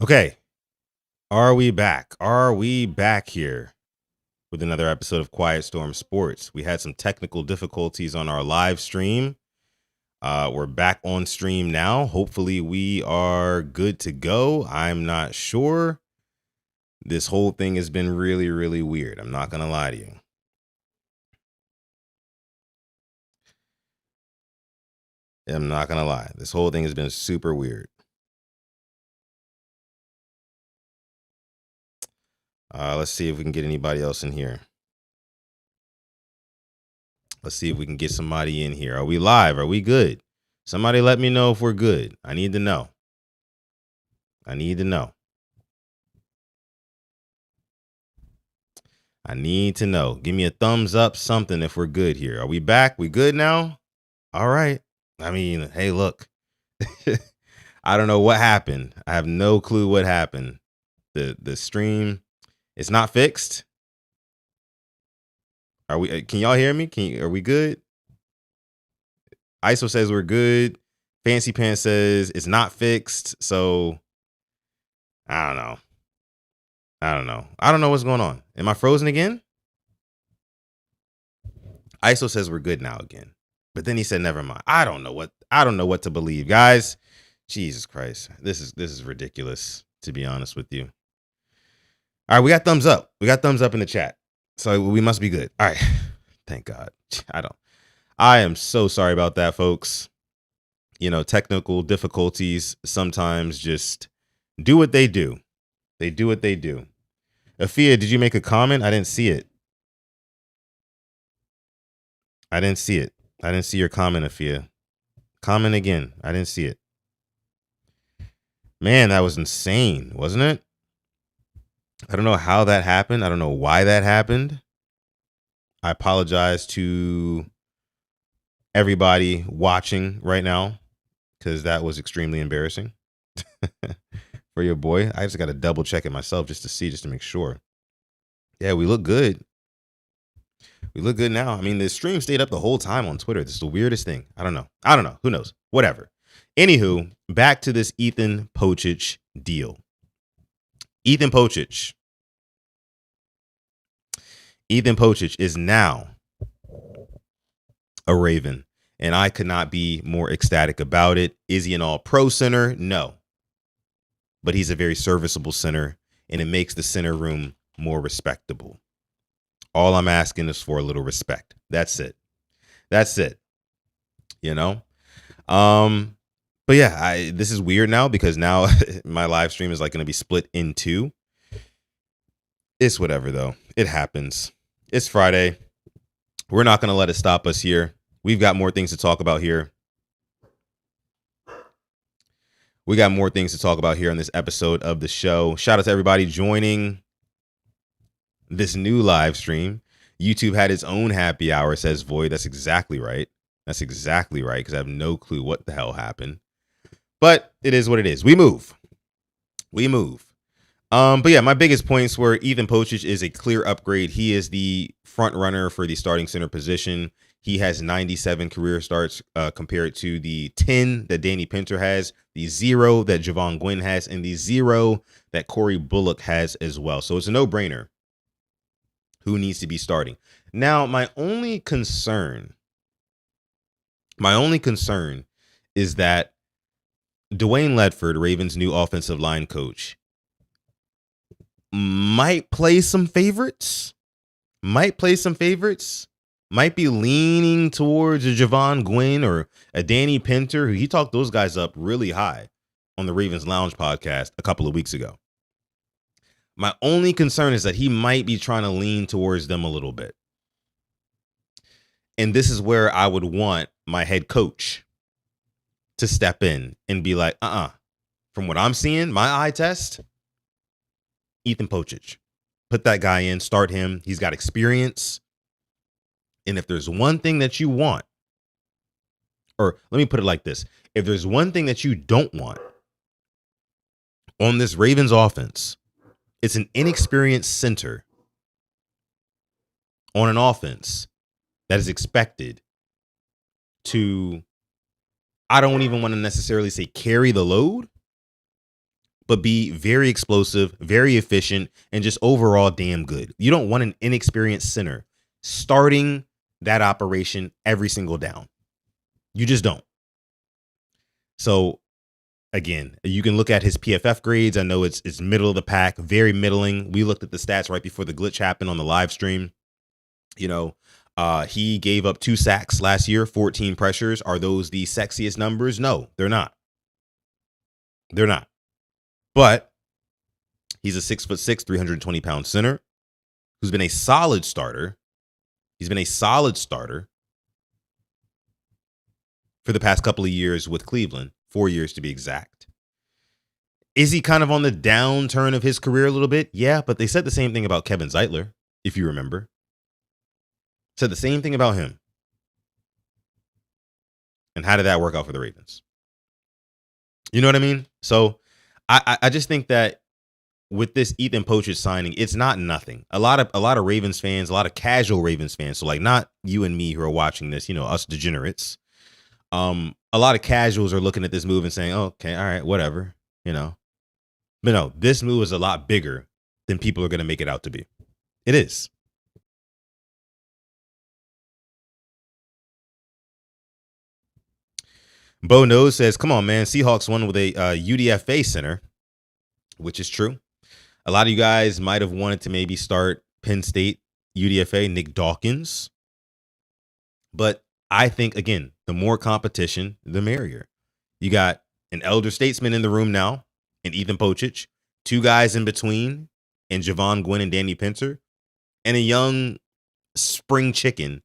Okay. Are we back? Are we back here with another episode of Quiet Storm Sports? We had some technical difficulties on our live stream. We're back on stream now. Hopefully, we are good to go. I'm not sure. This whole thing has been really, really weird. I'm not going to lie to you. I'm not going to lie. This whole thing has been super weird. Let's see if we can get anybody else in here. Let's see if we can get somebody in here. Are we live? Are we good? Somebody let me know if we're good. I need to know. I need to know. I need to know. Give me a thumbs up, something if we're good here. Are we back? We good now? All right. I mean, hey, look. I don't know what happened. I have no clue what happened. The stream, it's not fixed. Are we? Can y'all hear me? Are we good? ISO says we're good. Fancy Pants says it's not fixed. So I don't know. I don't know what's going on. Am I frozen again? ISO says we're good now again. But then he said, never mind. I don't know what to believe, guys. Jesus Christ. This is ridiculous, to be honest with you. All right, we got thumbs up. We got thumbs up in the chat. So we must be good. All right. Thank God. I am so sorry about that, folks. You know, technical difficulties sometimes just do what they do. They do what they do. Afia, did you make a comment? I didn't see it. I didn't see your comment, Afia. Comment again. I didn't see it. Man, that was insane, wasn't it? I don't know how that happened. I don't know why that happened. I apologize to everybody watching right now because that was extremely embarrassing for your boy. I just got to double check it myself just to make sure. Yeah, we look good. We look good now. I mean, the stream stayed up the whole time on Twitter. This is the weirdest thing. I don't know. Who knows? Whatever. Anywho, back to this Ethan Pocic deal. Ethan Pocic is now a Raven, and I could not be more ecstatic about it. Is he an all-pro center? No. But he's a very serviceable center, and it makes the center room more respectable. All I'm asking is for a little respect. That's it. You know? But yeah, this is weird now because now my live stream is like going to be split in two. It's whatever, though. It happens. It's Friday. We're not going to let it stop us here. We've got more things to talk about here. We got more things to talk about here on this episode of the show. Shout out to everybody joining this new live stream. YouTube had its own happy hour, says Void. That's exactly right. Because I have no clue what the hell happened. But it is what it is. We move. But yeah, my biggest points were Ethan Pocic is a clear upgrade. He is the front runner for the starting center position. He has 97 career starts compared to the 10 that Danny Pinter has, the 0 that Javon Gwynn has, and the 0 that Corey Bullock has as well. So it's a no-brainer who needs to be starting. Now, my only concern is that Dwayne Ledford, Ravens' new offensive line coach, might play some favorites. Might be leaning towards a Javon Gwynn or a Danny Pinter, who he talked those guys up really high on the Ravens Lounge podcast a couple of weeks ago. My only concern is that he might be trying to lean towards them a little bit. And this is where I would want my head coach to step in and be like, from what I'm seeing, my eye test, Ethan Pocic. Put that guy in, start him. He's got experience. And if there's one thing that you want, or let me put it like this, if there's one thing that you don't want on this Ravens offense, it's an inexperienced center on an offense that is expected to, I don't even want to necessarily say carry the load, but be very explosive, very efficient, and just overall damn good. You don't want an inexperienced center starting that operation every single down. You just don't. So again, you can look at his PFF grades. I know it's middle of the pack, very middling. We looked at the stats right before the glitch happened on the live stream. He gave up 2 sacks last year, 14 pressures. Are those the sexiest numbers? No, they're not. They're not. But he's a 6'6", 320-pound center who's been a solid starter. He's been a solid starter for the past couple of years with Cleveland, 4 years to be exact. Is he kind of on the downturn of his career a little bit? Yeah, but they said the same thing about Kevin Zeitler, if you remember. Said the same thing about him. And how did that work out for the Ravens? You know what I mean? So I just think that with this Ethan Pocic signing, it's not nothing. A lot of Ravens fans, a lot of casual Ravens fans, so like not you and me who are watching this, us degenerates. A lot of casuals are looking at this move and saying, oh, okay, all right, whatever, But no, this move is a lot bigger than people are going to make it out to be. It is. Bo Knows says, come on, man. Seahawks won with a UDFA center, which is true. A lot of you guys might have wanted to maybe start Penn State UDFA, Nick Dawkins. But I think, again, the more competition, the merrier. You got an elder statesman in the room now, and Ethan Pocic, 2 guys in between, and Javon Gwynn and Danny Pinter, and a young spring chicken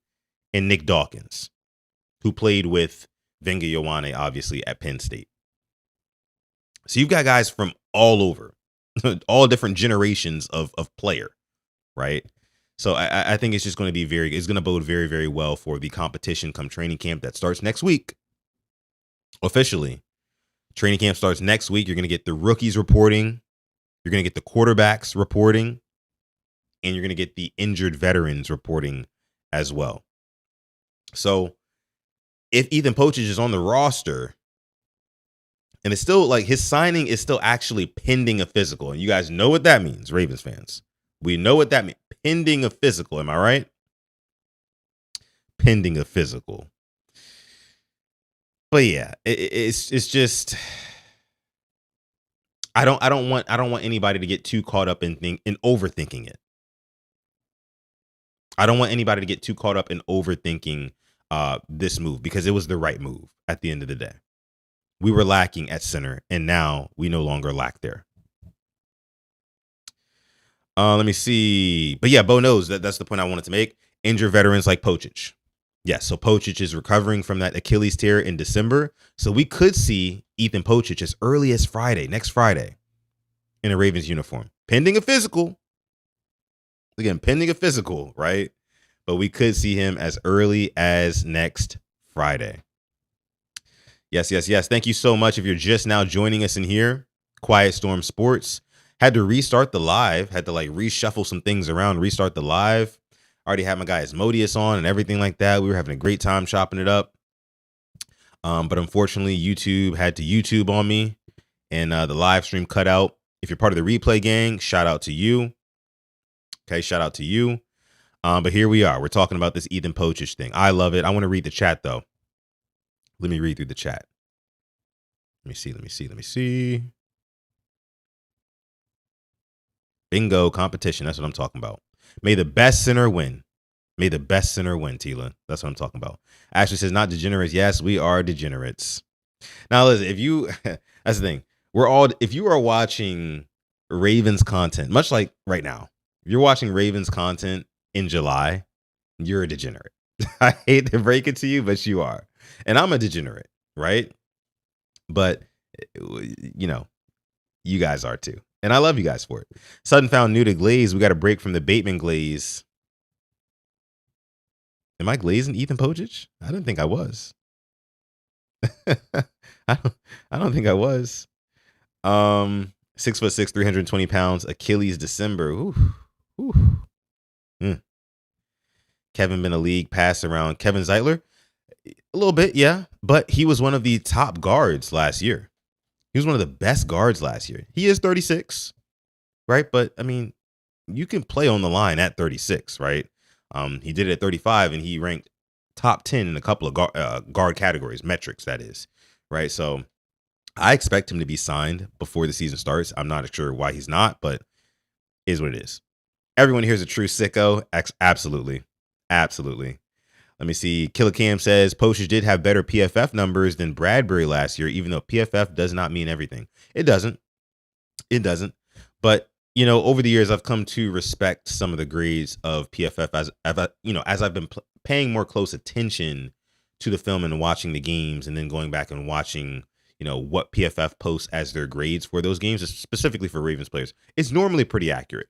in Nick Dawkins, who played with Venga Ioane, obviously, at Penn State. So you've got guys from all over, all different generations of player, right? So I think it's just going to be it's going to bode very, very well for the competition come training camp that starts next week. Officially, training camp starts next week. You're going to get the rookies reporting. You're going to get the quarterbacks reporting. And you're going to get the injured veterans reporting as well. So if Ethan Pocic is on the roster, and it's still like his signing is still actually pending a physical. And you guys know what that means, Ravens fans. We know what that means. Pending a physical. Am I right? Pending a physical. But yeah, it's just I don't want anybody to get too caught up in overthinking it. I don't want anybody to get too caught up in overthinking this move, because it was the right move at the end of the day. We were lacking at center, and now we no longer lack there. Let me see. But yeah, Bo knows that's the point I wanted to make. Injure veterans like Pocic. Yes, so Pocic is recovering from that Achilles tear in December. So we could see Ethan Pocic as early as next Friday, in a Ravens uniform. Pending a physical. Again, pending a physical, right? But we could see him as early as next Friday. Yes. Thank you so much. If you're just now joining us in here, Quiet Storm Sports. Had to restart the live. Had to reshuffle some things around, restart the live. Already had my guy Asmodeus on and everything like that. We were having a great time chopping it up. But unfortunately, YouTube had to YouTube on me, and the live stream cut out. If you're part of the replay gang, shout out to you. Okay, shout out to you. But here we are. We're talking about this Ethan Pocic thing. I love it. I want to read the chat, though. Let me read through the chat. Let me see. Bingo, competition. That's what I'm talking about. May the best center win. May the best center win, Tila. That's what I'm talking about. Ashley says, not degenerates. Yes, we are degenerates. Now, listen, that's the thing. If you are watching Ravens content, much like right now, if you're watching Ravens content in July, you're a degenerate. I hate to break it to you, but you are. And I'm a degenerate, right? But, you guys are too. And I love you guys for it. Sudden found new to glaze. We got a break from the Bateman glaze. Am I glazing Ethan Pocic? I didn't think I was. I don't think I was. 6'6", 320 pounds. Achilles December. Ooh. Kevin been a league pass around. Kevin Zeitler, a little bit, yeah, but he was one of the top guards last year. He was one of the best guards last year. He is 36, right? But I mean, you can play on the line at 36, right? He did it at 35, and he ranked top 10 in a couple of guard categories, metrics, that is, right? So I expect him to be signed before the season starts. I'm not sure why he's not, but it is what it is. Everyone here is a true sicko. Absolutely. Absolutely. Let me see. Killer Cam says Pocic did have better PFF numbers than Bradbury last year, even though PFF does not mean everything. It doesn't. It doesn't. But, you know, over the years, I've come to respect some of the grades of PFF as I've been paying more close attention to the film and watching the games, and then going back and watching, you know, what PFF posts as their grades for those games, specifically for Ravens players. It's normally pretty accurate.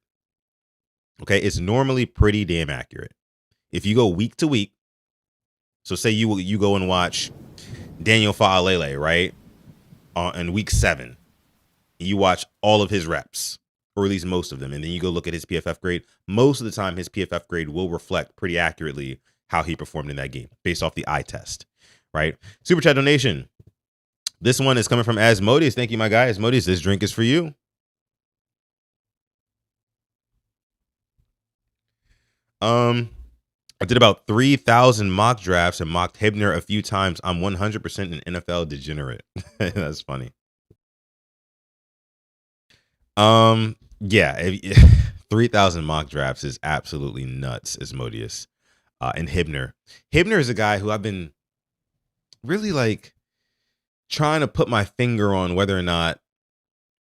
Okay, it's normally pretty damn accurate. If you go week to week, so say you go and watch Daniel Fa'alele, right, in week 7, you watch all of his reps, or at least most of them, and then you go look at his PFF grade. Most of the time, his PFF grade will reflect pretty accurately how he performed in that game based off the eye test, right? Super chat donation. This one is coming from Asmodeus. Thank you, my guy. Asmodeus, this drink is for you. I did about 3,000 mock drafts and mocked Hibner a few times. I'm 100% an NFL degenerate. That's funny. Yeah, 3,000 mock drafts is absolutely nuts, Asmodeus. And Hibner is a guy who I've been really like trying to put my finger on whether or not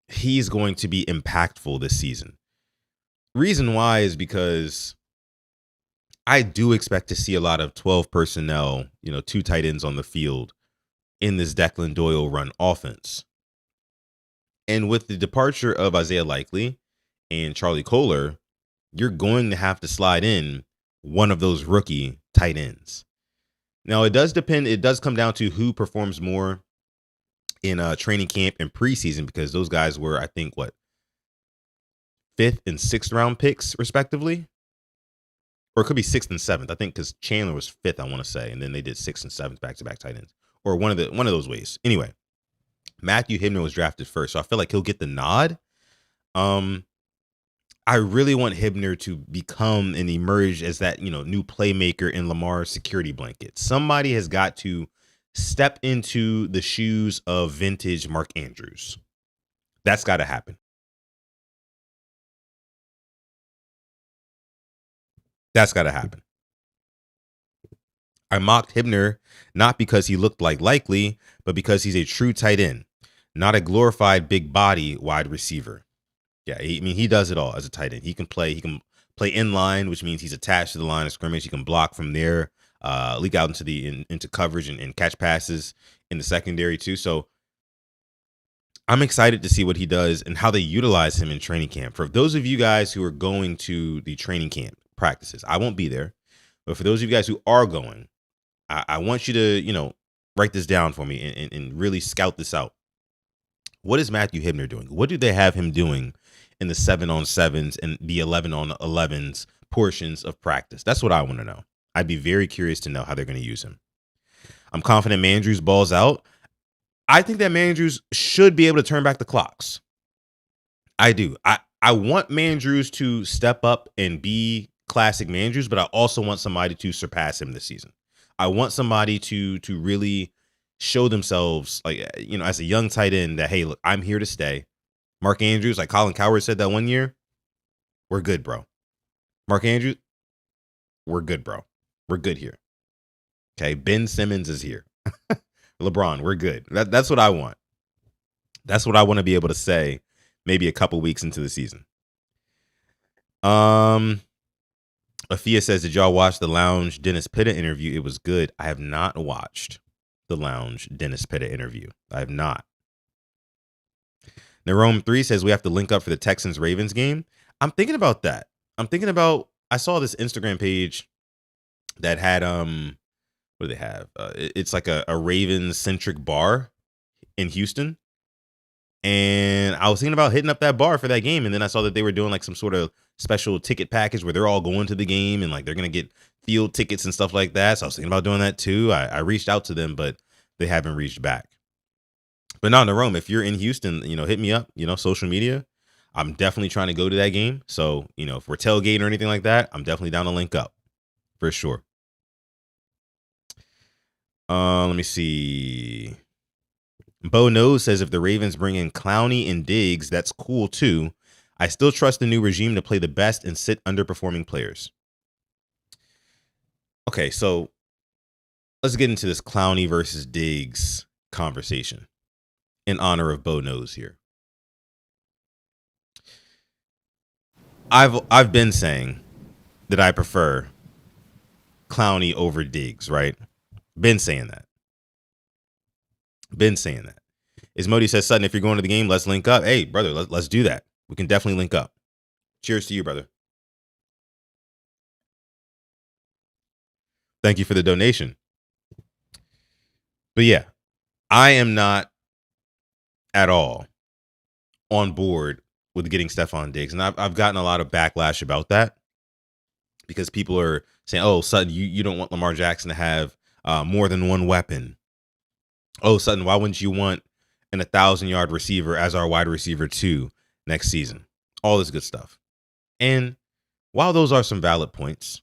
he's going to be impactful this season. Reason why is because I do expect to see a lot of 12 personnel, you know, 2 tight ends on the field in this Declan Doyle run offense. And with the departure of Isaiah Likely and Charlie Kolar, you're going to have to slide in one of those rookie tight ends. Now, it does depend. It does come down to who performs more in training camp and preseason, because those guys were, I think, 5th and 6th round picks, respectively. Or it could be 6th and 7th. I think because Chandler was 5th, I want to say. And then they did 6th and 7th back-to-back tight ends. Or one of those ways. Anyway, Matthew Hibner was drafted first, so I feel like he'll get the nod. I really want Hibner to become and emerge as that, you know, new playmaker in Lamar's security blanket. Somebody has got to step into the shoes of vintage Mark Andrews. That's got to happen. That's got to happen. I mocked Hibner not because he looked like Likely, but because he's a true tight end, not a glorified big body wide receiver. Yeah, he does it all as a tight end. He can play in line, which means he's attached to the line of scrimmage. He can block from there, leak out into coverage and catch passes in the secondary too. So I'm excited to see what he does and how they utilize him in training camp. For those of you guys who are going to the training camp practices, I won't be there, but for those of you guys who are going, I want you to, you know, write this down for me and really scout this out. What is Matthew Hibner doing? What do they have him doing in the 7-on-7s and the 11-on-11s portions of practice? That's what I want to know. I'd be very curious to know how they're going to use him. I'm confident Mandrews balls out. I think that Mandrews should be able to turn back the clocks. I do. I want Mandrews to step up and be classic Mandrews, but I also want somebody to surpass him this season. I want somebody to really show themselves, like, you know, as a young tight end that, hey, look, I'm here to stay. Mark Andrews, like Colin Cowherd said that one year, we're good, bro. Mark Andrews, we're good, bro. We're good here. Okay, Ben Simmons is here. LeBron, we're good. That's what I want. That's what I want to be able to say maybe a couple weeks into the season. Afia says, did y'all watch the Lounge Dennis Pitta interview? It was good. I have not watched the Lounge Dennis Pitta interview. I have not. Nerome 3 says we have to link up for the Texans-Ravens game. I'm thinking about that. I saw this Instagram page that had, what do they have? It's like a Ravens-centric bar in Houston. And I was thinking about hitting up that bar for that game. And then I saw that they were doing like some sort of special ticket package where they're all going to the game and like they're going to get field tickets and stuff like that. So I was thinking about doing that too. I reached out to them, but they haven't reached back. But not in the Rome. If you're in Houston, hit me up, social media. I'm definitely trying to go to that game. So, if we're tailgating or anything like that, I'm definitely down to link up for sure. Let me see. Bo Knows says if the Ravens bring in Clowney and Diggs, that's cool too. I still trust the new regime to play the best and sit underperforming players. Okay, so let's get into this Clowney versus Diggs conversation in honor of Bo Knows here. I've been saying that I prefer Clowney over Diggs, right? Been saying that. As Modi says, Sutton, if you're going to the game, let's link up. Hey, brother, let's do that. We can definitely link up. Cheers to you, brother. Thank you for the donation. But yeah, I am not at all on board with getting Stephon Diggs. And I've gotten a lot of backlash about that because people are saying, oh, Sutton, you don't want Lamar Jackson to have more than one weapon. Oh, Sutton, why wouldn't you want an 1,000-yard receiver as our wide receiver 2 next season? All this good stuff. And while those are some valid points,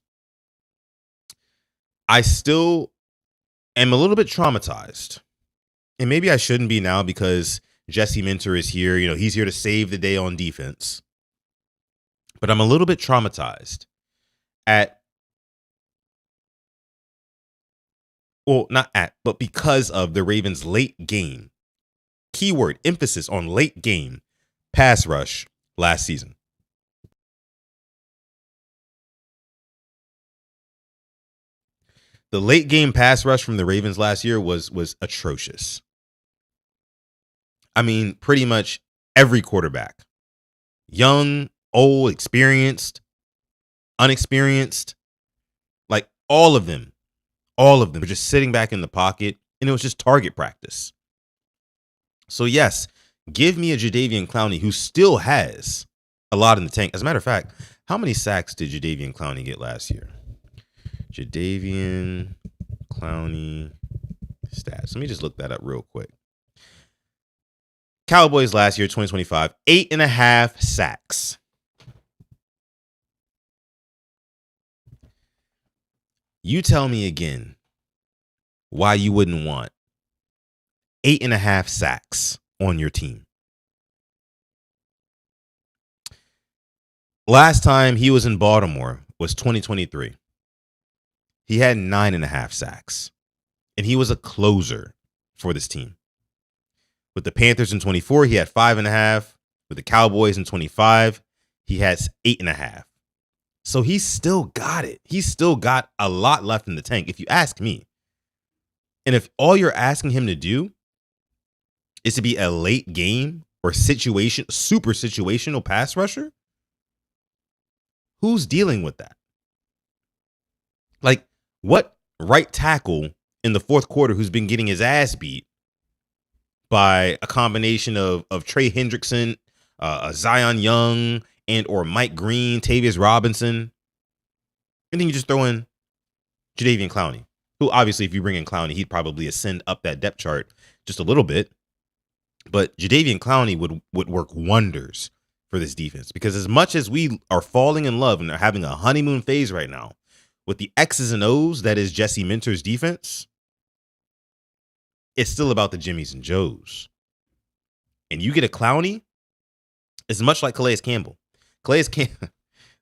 I still am a little bit traumatized. And maybe I shouldn't be now because Jesse Minter is here. He's here to save the day on defense. But I'm a little bit traumatized but because of the Ravens' late game, keyword emphasis on late game, pass rush last season. The late game pass rush from the Ravens last year was atrocious. I mean, pretty much every quarterback, young, old, experienced, unexperienced, like all of them were just sitting back in the pocket, and it was just target practice. So yes, give me a Jadeveon Clowney who still has a lot in the tank. As a matter of fact, how many sacks did Jadeveon Clowney get last year? Jadeveon Clowney stats. Let me just look that up real quick. Cowboys last year, 2025, 8.5 sacks. You tell me again why you wouldn't want 8.5 sacks on your team. Last time he was in Baltimore was 2023. He had 9.5 sacks, and he was a closer for this team. With the Panthers in 24, he had 5.5. With the Cowboys in 25, he has 8.5. So he's still got it. He's still got a lot left in the tank, if you ask me. And if all you're asking him to do is to be a late game or super situational pass rusher, who's dealing with that? Like, what right tackle in the fourth quarter who's been getting his ass beat by a combination of Trey Hendrickson, Zion Young, and or Mike Green, Tavius Robinson, and then you just throw in Jadeveon Clowney, who obviously if you bring in Clowney, he'd probably ascend up that depth chart just a little bit. But Jadeveon Clowney would work wonders for this defense because as much as we are falling in love and are having a honeymoon phase right now with the X's and O's that is Jesse Minter's defense, it's still about the Jimmies and Joes. And you get a Clowney, it's much like Calais Campbell.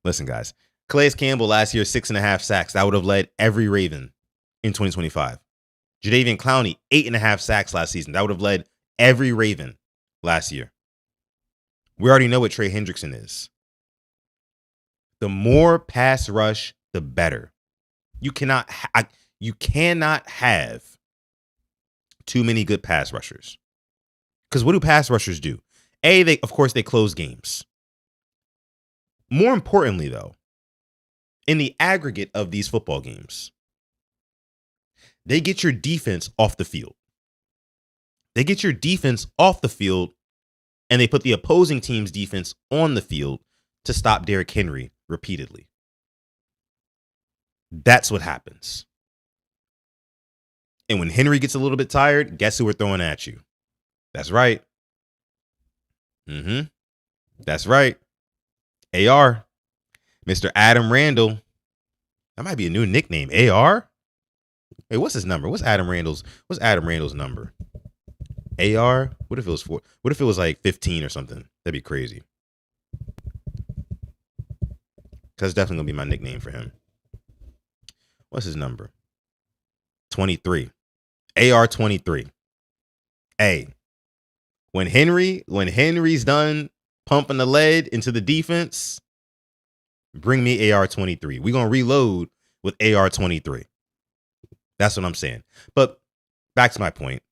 Listen, guys. Calais Campbell last year, 6.5 sacks. That would have led every Raven in 2025. Jadeveon Clowney, 8.5 sacks last season. That would have led every Raven last year. We already know what Trey Hendrickson is. The more pass rush, the better. You cannot have too many good pass rushers. Because what do pass rushers do? They close games. More importantly, though, in the aggregate of these football games, they get your defense off the field. They get your defense off the field, and they put the opposing team's defense on the field to stop Derrick Henry repeatedly. That's what happens. And when Henry gets a little bit tired, guess who we're throwing at you? That's right. Mm-hmm. That's right. AR. Mr. Adam Randall. That might be a new nickname. AR? Hey, what's his number? What's Adam Randall's number? AR? What if it was what if it was like 15 or something? That'd be crazy. That's definitely gonna be my nickname for him. What's his number? 23. AR 23. Hey, when Henry's done pumping the lead into the defense, bring me AR 23. We're gonna reload with AR 23. That's what I'm saying. But back to my point.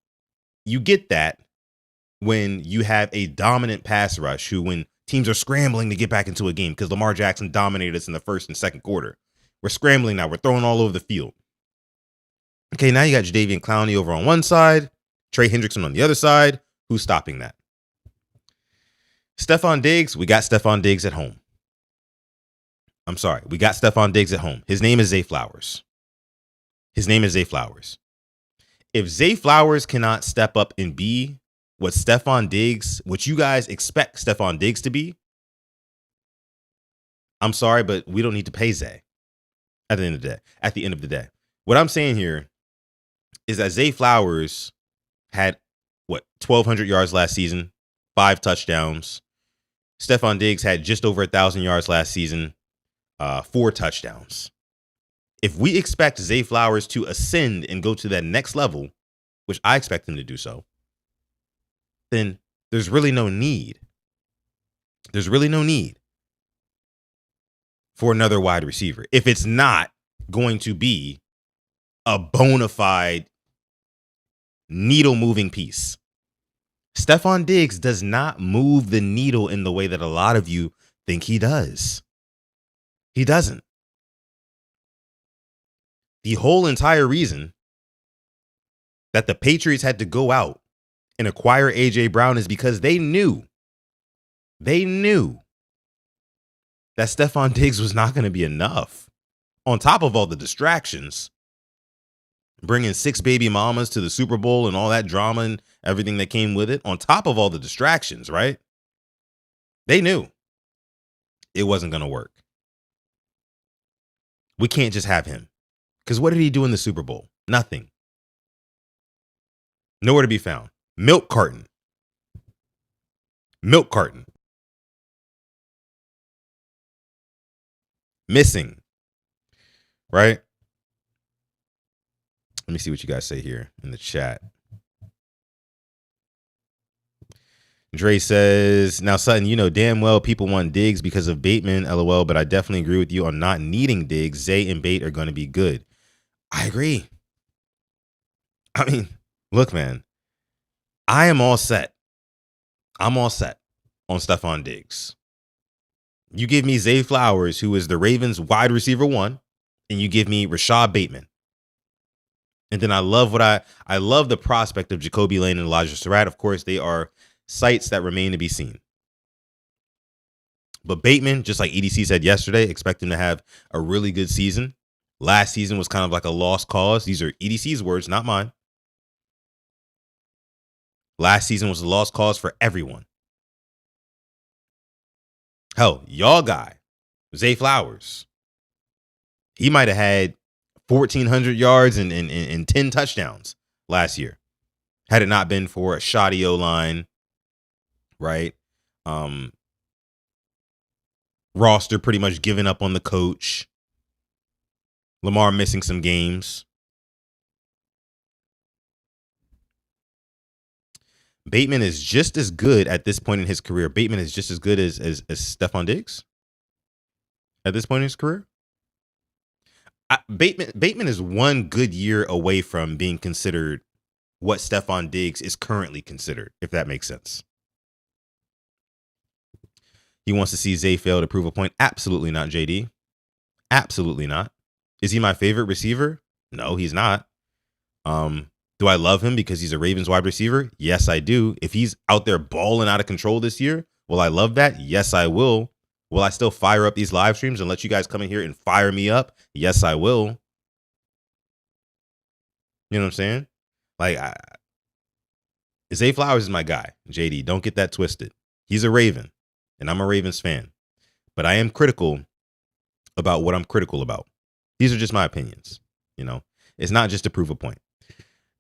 You get that when you have a dominant pass rush who, when teams are scrambling to get back into a game because Lamar Jackson dominated us in the first and second quarter. We're scrambling now. We're throwing all over the field. Okay, now you got Jadeveon Clowney over on one side, Trey Hendrickson on the other side. Who's stopping that? Stephon Diggs, we got Stephon Diggs at home. I'm sorry, we got Stephon Diggs at home. His name is Zay Flowers. If Zay Flowers cannot step up and be what Stephon Diggs, what you guys expect Stephon Diggs to be, I'm sorry, but we don't need to pay Zay at the end of the day. What I'm saying here is that Zay Flowers had 1,200 yards last season, 5 touchdowns. Stephon Diggs had just over 1,000 yards last season, 4 touchdowns. If we expect Zay Flowers to ascend and go to that next level, which I expect him to do so, then there's really no need. There's really no need for another wide receiver if it's not going to be a bona fide needle-moving piece. Stephon Diggs does not move the needle in the way that a lot of you think he does. He doesn't. The whole entire reason that the Patriots had to go out and acquire A.J. Brown is because they knew that Stephon Diggs was not going to be enough. On top of all the distractions, bringing 6 baby mamas to the Super Bowl and all that drama and everything that came with it, on top of all the distractions, right? They knew it wasn't going to work. We can't just have him. Because what did he do in the Super Bowl? Nothing. Nowhere to be found. Milk carton. Missing. Right? Let me see what you guys say here in the chat. Dre says, now, Sutton, you know damn well people want Diggs because of Bateman, LOL, but I definitely agree with you on not needing Diggs. Zay and Bate are going to be good. I agree. I mean, look, man, I am all set. I'm all set on Stephon Diggs. You give me Zay Flowers, who is the Ravens wide receiver 1, and you give me Rashad Bateman. And then I love the prospect of Jacoby Lane and Elijah Surratt. Of course, they are sights that remain to be seen. But Bateman, just like EDC said yesterday, expect him to have a really good season. Last season was kind of like a lost cause. These are EDC's words, not mine. Last season was a lost cause for everyone. Hell, y'all guy, Zay Flowers, he might have had 1,400 yards and 10 touchdowns last year had it not been for a shoddy O-line, right? Roster pretty much giving up on the coach. Lamar missing some games. Bateman is just as good at this point in his career. Bateman is just as good as Stephon Diggs at this point in his career. Bateman is one good year away from being considered what Stephon Diggs is currently considered, if that makes sense. He wants to see Zay fail to prove a point. Absolutely not, JD. Absolutely not. Is he my favorite receiver? No, he's not. Do I love him because he's a Ravens wide receiver? Yes, I do. If he's out there balling out of control this year, will I love that? Yes, I will. Will I still fire up these live streams and let you guys come in here and fire me up? Yes, I will. You know what I'm saying? Like, Zay Flowers is my guy. JD, don't get that twisted. He's a Raven, and I'm a Ravens fan. But I am critical about what I'm critical about. These are just my opinions. It's not just to prove a point.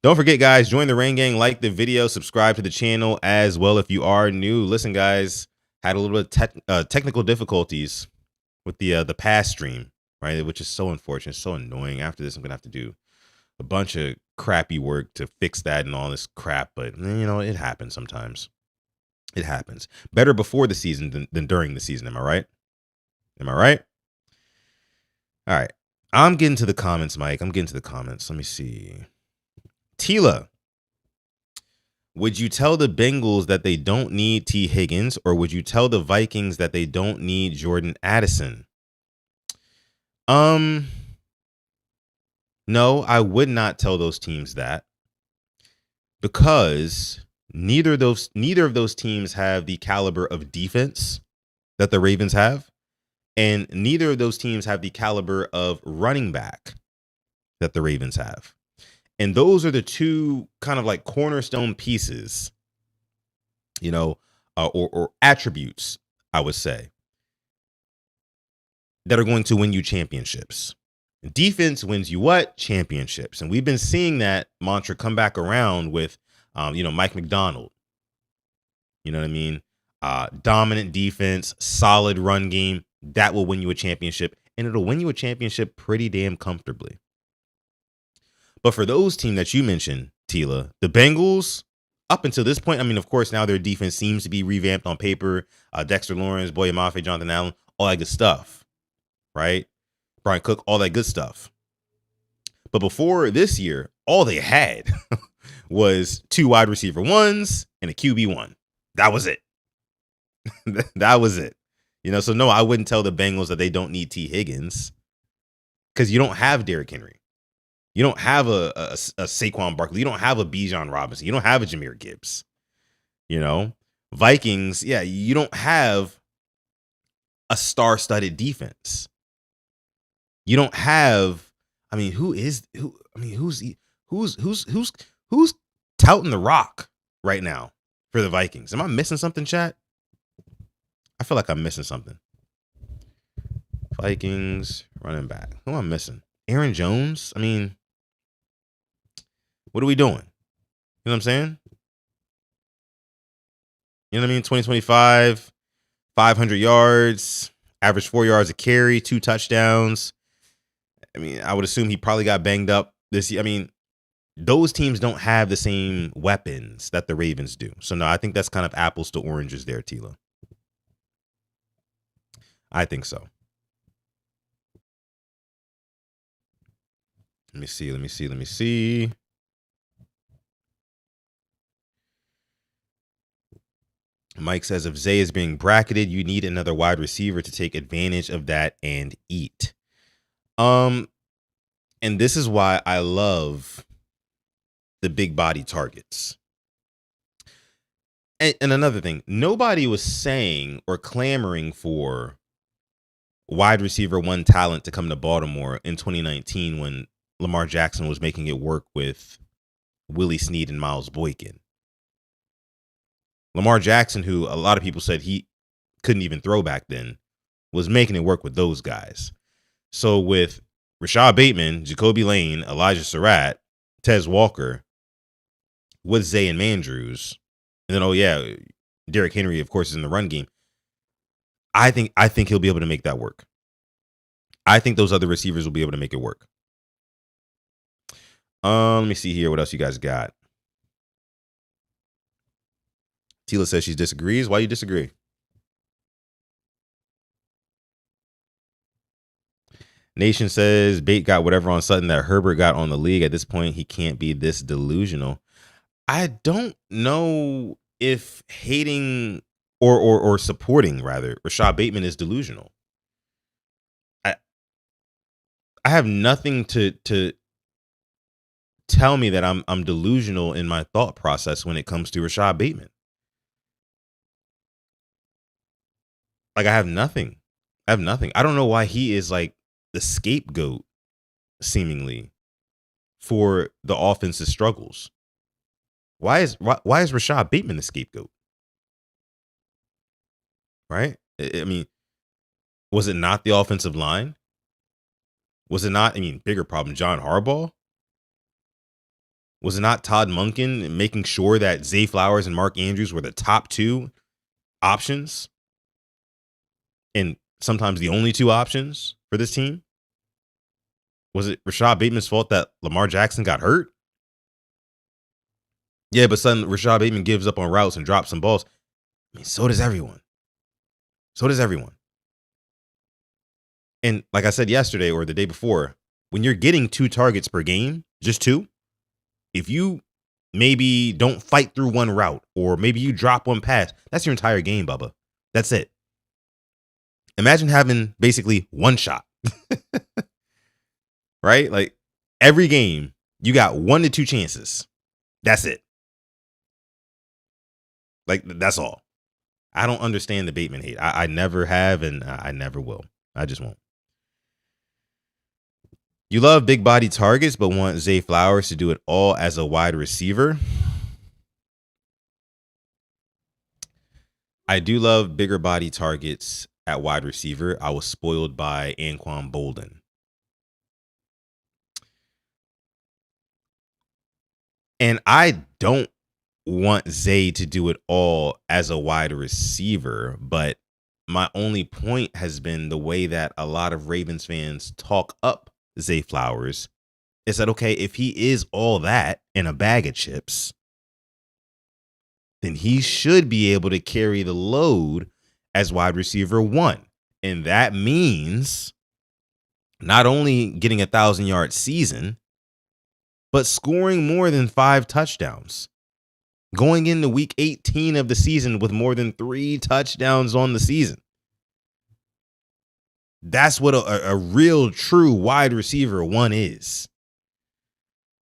Don't forget, guys, join the Rain Gang, like the video, subscribe to the channel as well if you are new. Listen, guys, had a little bit of technical difficulties with the past stream, right? Which is so unfortunate, so annoying. After this, I'm gonna have to do a bunch of crappy work to fix that and all this crap. But it happens sometimes. It happens. Better before the season than during the season. Am I right? Am I right? All right. I'm getting to the comments, Mike. I'm getting to the comments. Let me see. Tila, would you tell the Bengals that they don't need T. Higgins, or would you tell the Vikings that they don't need Jordan Addison? No, I would not tell those teams that, because neither of those teams have the caliber of defense that the Ravens have, and neither of those teams have the caliber of running back that the Ravens have. And those are the two kind of like cornerstone pieces, or attributes, I would say, that are going to win you championships. Defense wins you what? Championships. And we've been seeing that mantra come back around with, Mike McDonald. You know what I mean? Dominant defense, solid run game. That will win you a championship. And it'll win you a championship pretty damn comfortably. But for those teams that you mentioned, Tila, the Bengals, up until this point, of course, now their defense seems to be revamped on paper. Dexter Lawrence, Boye Mafe, Jonathan Allen, all that good stuff, right? Brian Cook, all that good stuff. But before this year, all they had was 2 wide receiver ones and a QB1. That was it. That was it. So no, I wouldn't tell the Bengals that they don't need T. Higgins, because you don't have Derrick Henry. You don't have a Saquon Barkley. You don't have a Bijan Robinson. You don't have a Jahmyr Gibbs. Vikings, yeah, you don't have a star-studded defense. You don't have. Who's touting the rock right now for the Vikings? Am I missing something, chat? I feel like I'm missing something. Vikings running back. Who am I missing? Aaron Jones? What are we doing? You know what I'm saying? 2025, 500 yards, average 4 yards a carry, 2 touchdowns. I would assume he probably got banged up this year. Those teams don't have the same weapons that the Ravens do. So, no, I think that's kind of apples to oranges there, Tila. I think so. Let me see. Mike says, if Zay is being bracketed, you need another wide receiver to take advantage of that and eat. And this is why I love the big body targets. And another thing, nobody was saying or clamoring for wide receiver 1 talent to come to Baltimore in 2019 when Lamar Jackson was making it work with Willie Snead and Miles Boykin. Lamar Jackson, who a lot of people said he couldn't even throw back then, was making it work with those guys. So with Rashad Bateman, Jacoby Lane, Elijah Surratt, Tez Walker, with Zay and Mandrews, and then, Derrick Henry, of course, is in the run game. I think he'll be able to make that work. I think those other receivers will be able to make it work. Let me see here. What else you guys got? Tila says she disagrees. Why you disagree? Nation says Bate got whatever on Sutton that Herbert got on the league. At this point, he can't be this delusional. I don't know if hating or supporting, rather, Rashad Bateman is delusional. I have nothing to tell me that I'm delusional in my thought process when it comes to Rashad Bateman. Like, I have nothing. I don't know why he is like the scapegoat, seemingly, for the offense's struggles. why is Rashad Bateman the scapegoat? Right? I mean, was it not the offensive line? Was it not? I mean, bigger problem, John Harbaugh? Was it not Todd Monken making sure that Zay Flowers and Mark Andrews were the top two options? And sometimes the only two options for this team? Was it Rashad Bateman's fault that Lamar Jackson got hurt? Yeah, but suddenly Rashad Bateman gives up on routes and drops some balls. I mean, so does everyone. So does everyone. And like I said yesterday or the day before, when you're getting 2 targets per game, just 2, if you maybe don't fight through one route or maybe you drop one pass, that's your entire game, Bubba. That's it. Imagine having basically one shot, right? Like every game, you got 1 to 2 chances. That's it. Like, that's all. I don't understand the Bateman hate. I never have, and I never will. I just won't. You love big body targets, but want Zay Flowers to do it all as a wide receiver. I do love bigger body targets at wide receiver. I was spoiled by Anquan Bolden. And I don't want Zay to do it all as a wide receiver, but my only point has been the way that a lot of Ravens fans talk up Zay Flowers is that, okay, if he is all that in a bag of chips, then he should be able to carry the load as wide receiver 1. And that means not only getting a 1,000-yard season, but scoring more than 5 touchdowns. Going into week 18 of the season with more than 3 touchdowns on the season. That's what a real, true wide receiver 1 is.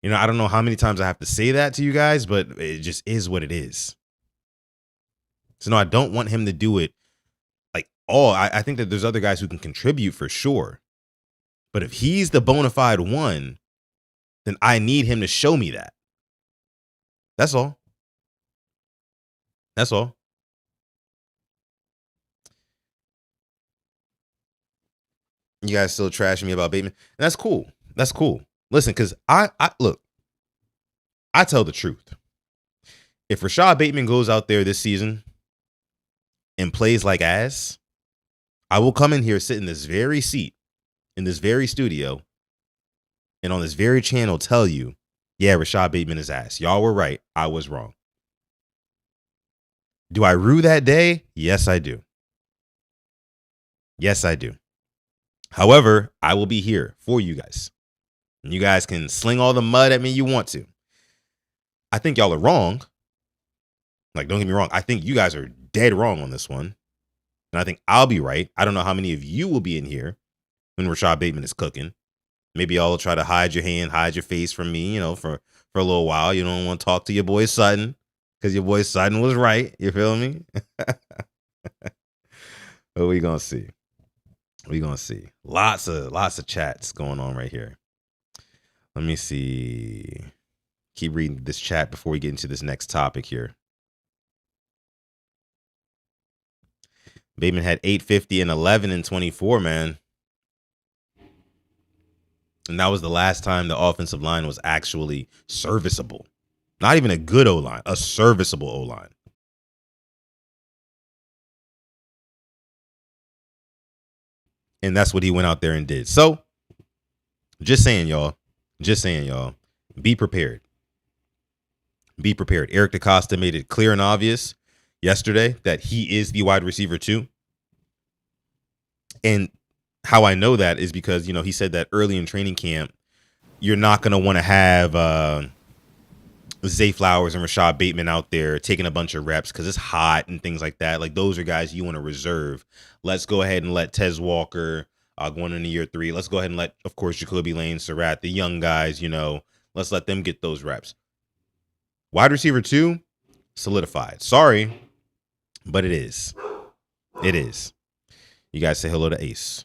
You know, I don't know how many times I have to say that to you guys, but it just is what it is. So, no, I don't want him to do it like all. I think that there's other guys who can contribute for sure. But if he's the bona fide one, then I need him to show me that. That's all. That's all. You guys still trashing me about Bateman? And that's cool. That's cool. Listen, because I look, I tell the truth. If Rashad Bateman goes out there this season and plays like ass, I will come in here, sit in this very seat, in this very studio, and on this very channel tell you, yeah, Rashad Bateman is ass. Y'all were right. I was wrong. Do I rue that day? Yes, I do. Yes, I do. However, I will be here for you guys. And you guys can sling all the mud at me you want to. I think y'all are wrong. Like, don't get me wrong. I think you guys are dead wrong on this one. And I think I'll be right. I don't know how many of you will be in here when Rashad Bateman is cooking. Maybe y'all will try to hide your hand, hide your face from me, you know, for a little while. You don't want to talk to your boy Sutton because your boy Sutton was right. You feel me? But we gonna see. We gonna see. Lots of chats going on right here. Let me see. Keep reading this chat before we get into this next topic here. Bateman had 850 and 11 and 24, man. And that was the last time the offensive line was actually serviceable. Not even a good O-line, a serviceable O-line. And that's what he went out there and did. So, just saying, y'all. Be prepared. Be prepared. Eric DaCosta made it clear and obvious yesterday that he is the wide receiver 2. And how I know that is because, you know, he said that early in training camp, you're not going to want to have Zay Flowers and Rashad Bateman out there taking a bunch of reps because it's hot and things like that. Like, those are guys you want to reserve. Let's go ahead and let Tez Walker going into year 3. Let's go ahead and let, of course, Jacoby Lane, Surratt, the young guys, you know, let's let them get those reps. Wide receiver 2, solidified. Sorry, but it is. It is. You guys say hello to Ace.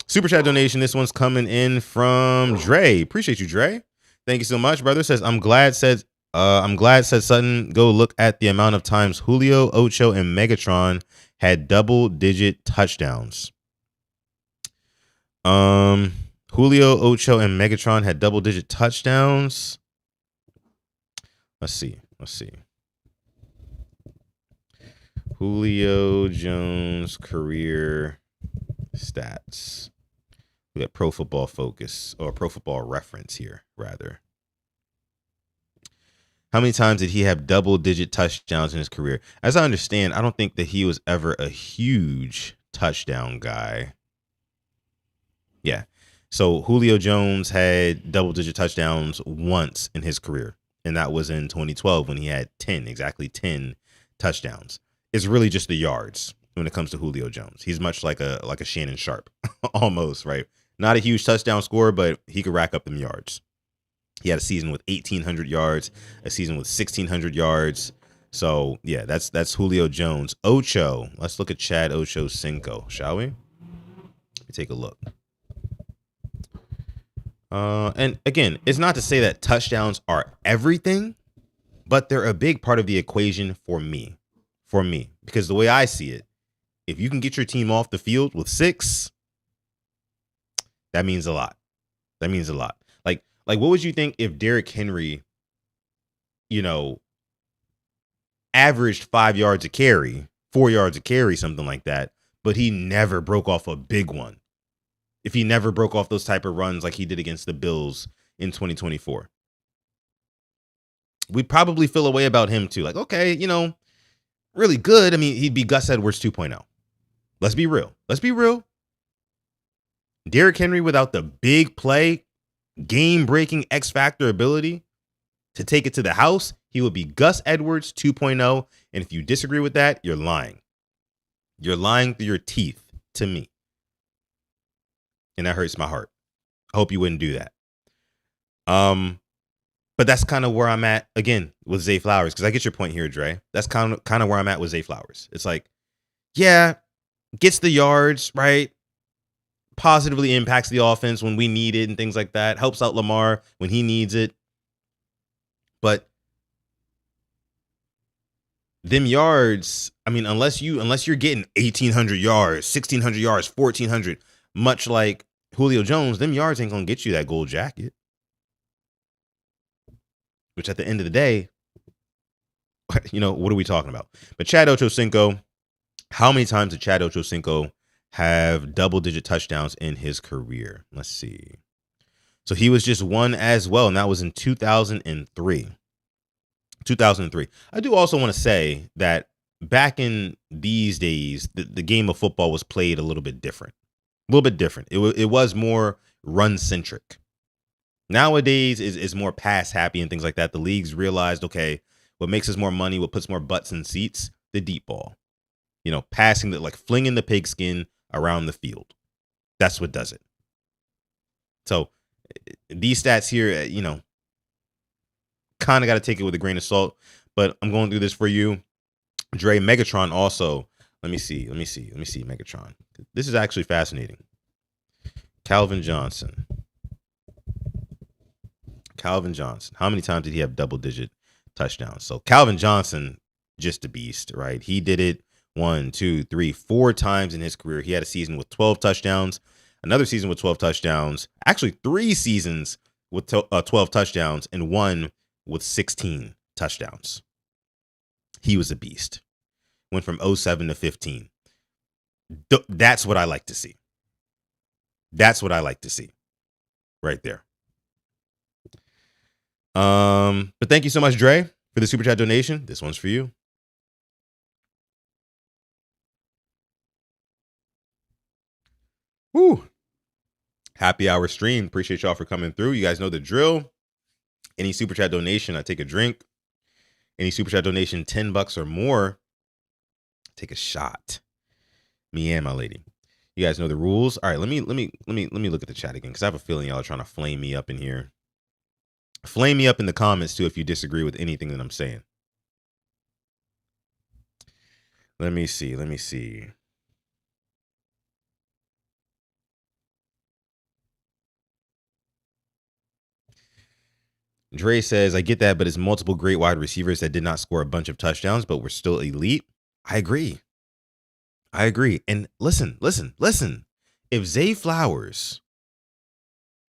Super chat donation. This one's coming in from Dre. Appreciate you, Dre. Thank you so much, brother. Says I'm glad said Sutton. Go look at the amount of times Julio, Ocho, and Megatron had double-digit touchdowns. Julio, Ocho, and Megatron had double-digit touchdowns. Let's see. Julio Jones career stats. We got Pro Football Focus or Pro Football Reference here, rather. How many times did he have double-digit touchdowns in his career? As I understand, I don't think that he was ever a huge touchdown guy. Yeah. So Julio Jones had double-digit touchdowns once in his career, and that was in 2012 when he had 10 touchdowns. It's really just the yards when it comes to Julio Jones. He's much like a Shannon Sharp, almost, right? Not a huge touchdown scorer, but he could rack up them yards. He had a season with 1,800 yards, a season with 1,600 yards. So, yeah, that's Julio Jones. Ocho. Let's look at Chad Ochocinco, shall we? Let me take a look. And again, it's not to say that touchdowns are everything, but they're a big part of the equation for me. Because the way I see it, if you can get your team off the field with 6, that means a lot. Like what would you think if Derrick Henry, averaged 5 yards a carry, 4 yards a carry, something like that, but he never broke off a big one? If he never broke off those type of runs like he did against the Bills in 2024, we'd probably feel a way about him too. Like, okay, really good. I mean, he'd be Gus Edwards 2.0. Let's be real. Derrick Henry without the big play, game-breaking X-factor ability to take it to the house, he would be Gus Edwards 2.0. And if you disagree with that, you're lying. You're lying through your teeth to me. And that hurts my heart. I hope you wouldn't do that. But that's kind of where I'm at again with Zay Flowers, because I get your point here, Dre. That's kind of where I'm at with Zay Flowers. It's like, yeah, gets the yards, right? Positively impacts the offense when we need it and things like that. Helps out Lamar when he needs it. But them yards, I mean, unless you're getting 1,800 yards, 1,600 yards, 1,400, much like Julio Jones, them yards ain't gonna get you that gold jacket. Which at the end of the day, what are we talking about? But Chad Ochocinco, how many times did Chad Ochocinco have double-digit touchdowns in his career? Let's see. So he was just one as well, and that was in 2003. 2003. I do also want to say that back in these days, the game of football was played a little bit different. It was more run-centric. Nowadays is more pass happy and things like that. The leagues realized, okay, what makes us more money, what puts more butts in seats, the deep ball. Passing like flinging the pigskin around the field. That's what does it. So these stats here, kind of got to take it with a grain of salt, but I'm going through this for you. Dre, Megatron also. Let me see Megatron. This is actually fascinating. Calvin Johnson. How many times did he have double-digit touchdowns? So Calvin Johnson, just a beast, right? He did it 1, 2, 3, 4 times in his career. He had a season with 12 touchdowns, another season with 12 touchdowns, actually 3 seasons with 12 touchdowns, and 1 with 16 touchdowns. He was a beast. Went from 07 to 15. That's what I like to see. Right there. But thank you so much, Dre, for the super chat donation. This one's for you. Woo. Happy hour stream. Appreciate y'all for coming through. You guys know the drill. Any super chat donation, I take a drink. Any super chat donation, $10 or more, take a shot. Me and my lady. You guys know the rules. All right, let me look at the chat again, because I have a feeling y'all are trying to flame me up in here. Flame me up in the comments too if you disagree with anything that I'm saying. Let me see. Dre says, I get that, but it's multiple great wide receivers that did not score a bunch of touchdowns, but were still elite. I agree. And listen. If Zay Flowers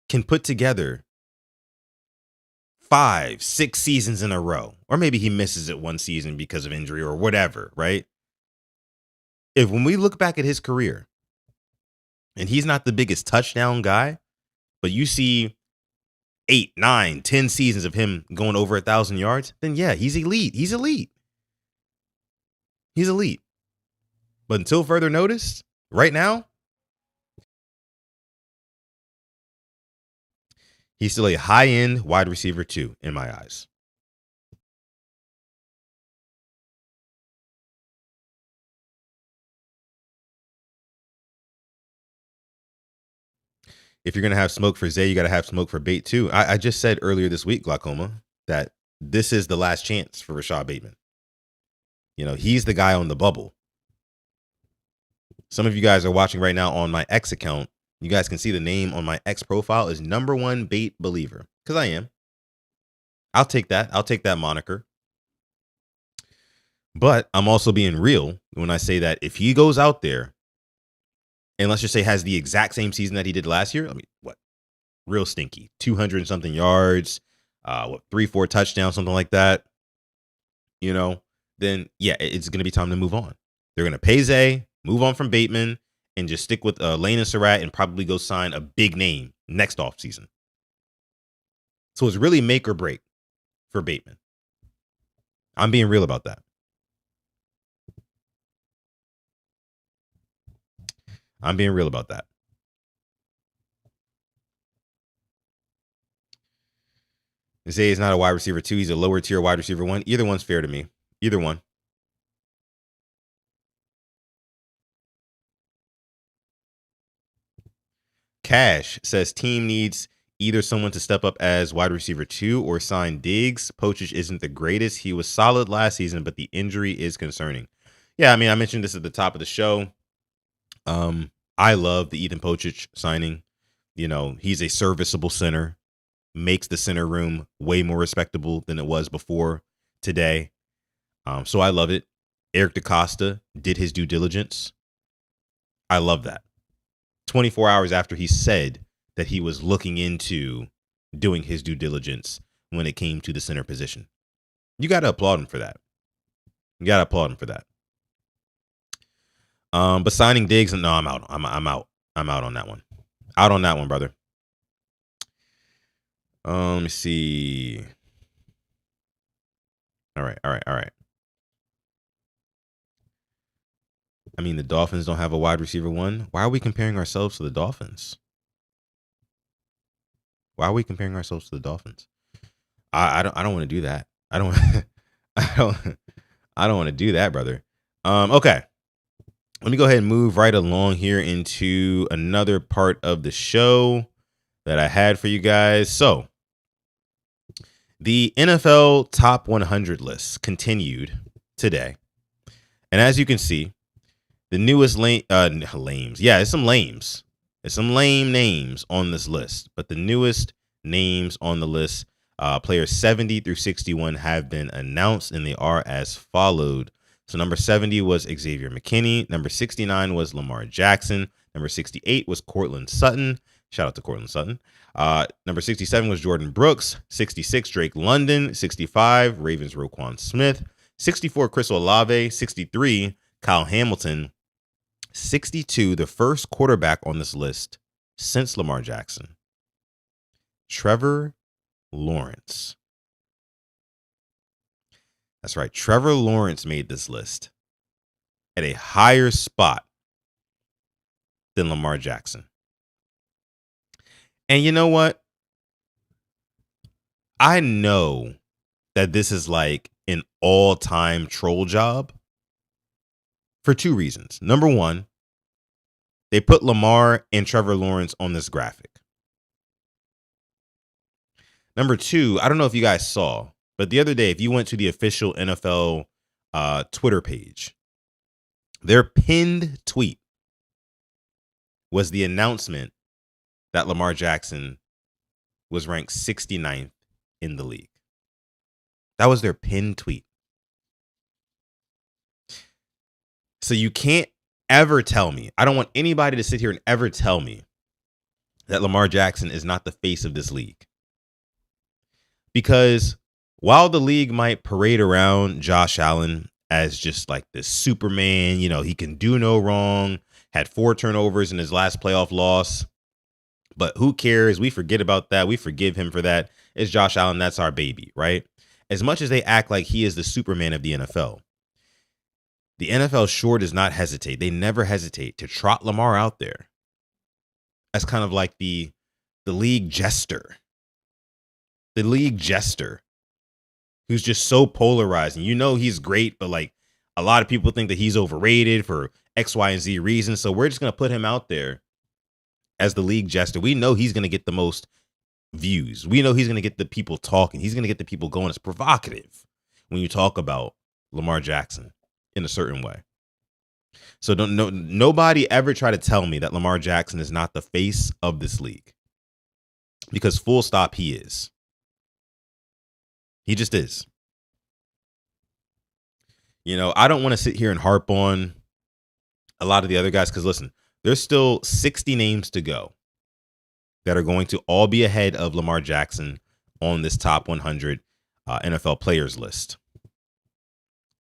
can put together 5-6 seasons in a row, or maybe he misses it one season because of injury or whatever, right? If when we look back at his career, and he's not the biggest touchdown guy, but you see 8, 9, 10 seasons of him going over 1,000 yards, then yeah, he's elite. He's elite. But until further notice, right now, he's still a high-end wide receiver 2 in my eyes. If you're going to have smoke for Zay, you got to have smoke for Bate too. I just said earlier this week, Glaucoma, that this is the last chance for Rashad Bateman. He's the guy on the bubble. Some of you guys are watching right now on my X account. You guys can see the name on my X profile is #1 Bate Believer, because I am. I'll take that. I'll take that moniker. But I'm also being real when I say that if he goes out there and let's just say has the exact same season that he did last year, I mean, what? Real stinky. 200 and something yards, 3-4 touchdowns, something like that. Then yeah, it's going to be time to move on. They're going to pay Zay, move on from Bateman, and just stick with Lane and Surratt and probably go sign a big name next offseason. So it's really make or break for Bateman. I'm being real about that. Zay is not a wide receiver 2. He's a lower tier wide receiver 1. Either one's fair to me. Either one. Cash says team needs either someone to step up as wide receiver 2 or sign Diggs. Pocic isn't the greatest. He was solid last season, but the injury is concerning. Yeah, I mean, I mentioned this at the top of the show. I love the Ethan Pocic signing. He's a serviceable center, makes the center room way more respectable than it was before today. So I love it. Eric DaCosta did his due diligence. I love that. 24 hours after he said that he was looking into doing his due diligence when it came to the center position. You got to applaud him for that. But signing Diggs, no, I'm out. I'm out. I'm out on that one. Out on that one, brother. Let me see. All right. I mean, the Dolphins don't have a wide receiver 1. Why are we comparing ourselves to the Dolphins? I don't want to do that. I don't want to do that, brother. Okay. Let me go ahead and move right along here into another part of the show that I had for you guys. So, the NFL Top 100 list continued today. And as you can see, the newest lames. Yeah, it's some lames. There's some lame names on this list. But the newest names on the list, players 70 through 61 have been announced, and they are as followed. So number 70 was Xavier McKinney. Number 69 was Lamar Jackson. Number 68 was Cortland Sutton. Shout out to Cortland Sutton. Number 67 was Jordan Brooks. 66, Drake London. 65, Ravens Roquan Smith. 64, Chris Olave. 63, Kyle Hamilton. 62, the first quarterback on this list since Lamar Jackson, Trevor Lawrence. That's right. Trevor Lawrence made this list at a higher spot than Lamar Jackson. And you know what? I know that this is like an all-time troll job for 2 reasons. Number 1, they put Lamar and Trevor Lawrence on this graphic. Number 2, I don't know if you guys saw, but the other day, if you went to the official NFL Twitter page, their pinned tweet was the announcement that Lamar Jackson was ranked 69th in the league. That was their pinned tweet. So you can't ever tell me, I don't want anybody to sit here and ever tell me that Lamar Jackson is not the face of this league. Because while the league might parade around Josh Allen as just like this Superman, he can do no wrong, had 4 turnovers in his last playoff loss, but who cares? We forget about that. We forgive him for that. It's Josh Allen. That's our baby, right? As much as they act like he is the Superman of the NFL sure does not hesitate. They never hesitate to trot Lamar out there as kind of like the league jester. The league jester who's just so polarizing. He's great, but like a lot of people think that he's overrated for X, Y, and Z reasons. So we're just going to put him out there as the league jester. We know he's going to get the most views. We know he's going to get the people talking. He's going to get the people going. It's provocative when you talk about Lamar Jackson in a certain way. So nobody ever try to tell me that Lamar Jackson is not the face of this league, because full stop, he is. He just is. I don't want to sit here and harp on a lot of the other guys, because listen, there's still 60 names to go that are going to all be ahead of Lamar Jackson on this top 100 NFL players list.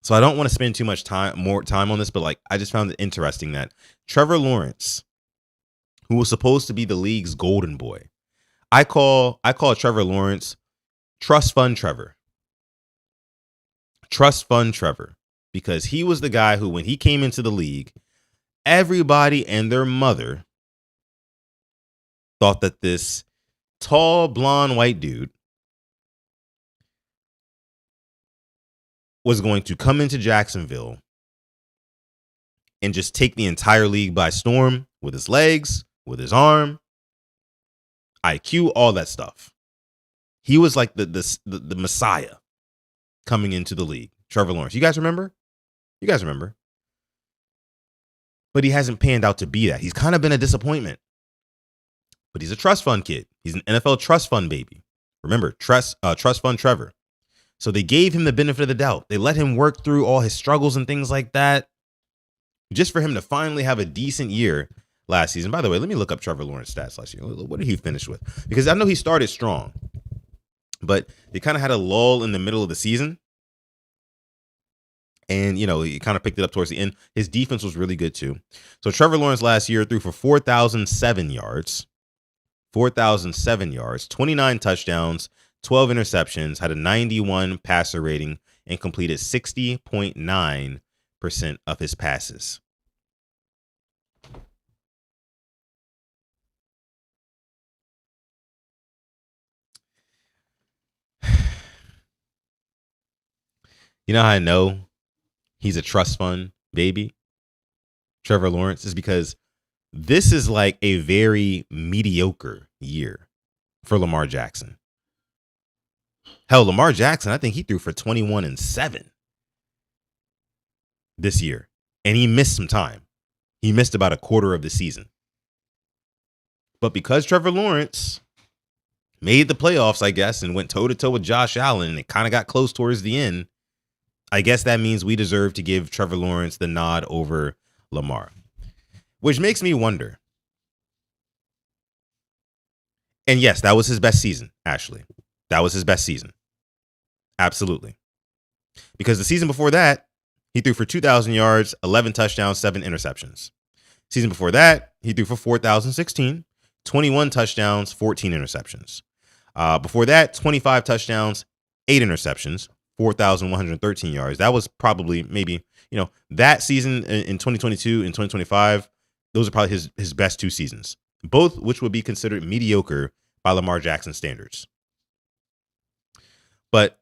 So I don't want to spend too much more time on this, but I just found it interesting that Trevor Lawrence, who was supposed to be the league's golden boy, I call Trevor Lawrence Trust Fund Trevor. Trust Fund Trevor, because he was the guy who, when he came into the league, everybody and their mother thought that this tall, blonde, white dude was going to come into Jacksonville and just take the entire league by storm with his legs, with his arm, IQ, all that stuff. He was like the Messiah coming into the league. Trevor Lawrence. You guys remember? But he hasn't panned out to be that. He's kind of been a disappointment. But he's a trust fund kid. He's an NFL trust fund baby. Remember, trust fund Trevor. So they gave him the benefit of the doubt. They let him work through all his struggles and things like that, just for him to finally have a decent year last season. By the way, let me look up Trevor Lawrence stats last year. What did he finish with? Because I know he started strong, but they kind of had a lull in the middle of the season. And, he kind of picked it up towards the end. His defense was really good too. So Trevor Lawrence last year threw for 4,007 yards, 29 touchdowns, 12 interceptions, had a 91 passer rating, and completed 60.9% of his passes. You know how I know he's a trust fund baby, Trevor Lawrence, is because this is like a very mediocre year for Lamar Jackson. Hell, Lamar Jackson, I think he threw for 21-7 this year, and he missed some time. He missed about a quarter of the season. But because Trevor Lawrence made the playoffs, I guess, and went toe-to-toe with Josh Allen, and it kind of got close towards the end, I guess that means we deserve to give Trevor Lawrence the nod over Lamar. Which makes me wonder. And yes, that was his best season, Ashley. That was his best season. Absolutely. Because the season before that, he threw for 2,000 yards, 11 touchdowns, 7 interceptions. Season before that, he threw for 4,016, 21 touchdowns, 14 interceptions. Before that, 25 touchdowns, 8 interceptions, 4,113 yards. That was probably maybe, that season in 2022 and 2025, those are probably his best 2 seasons, both which would be considered mediocre by Lamar Jackson standards. But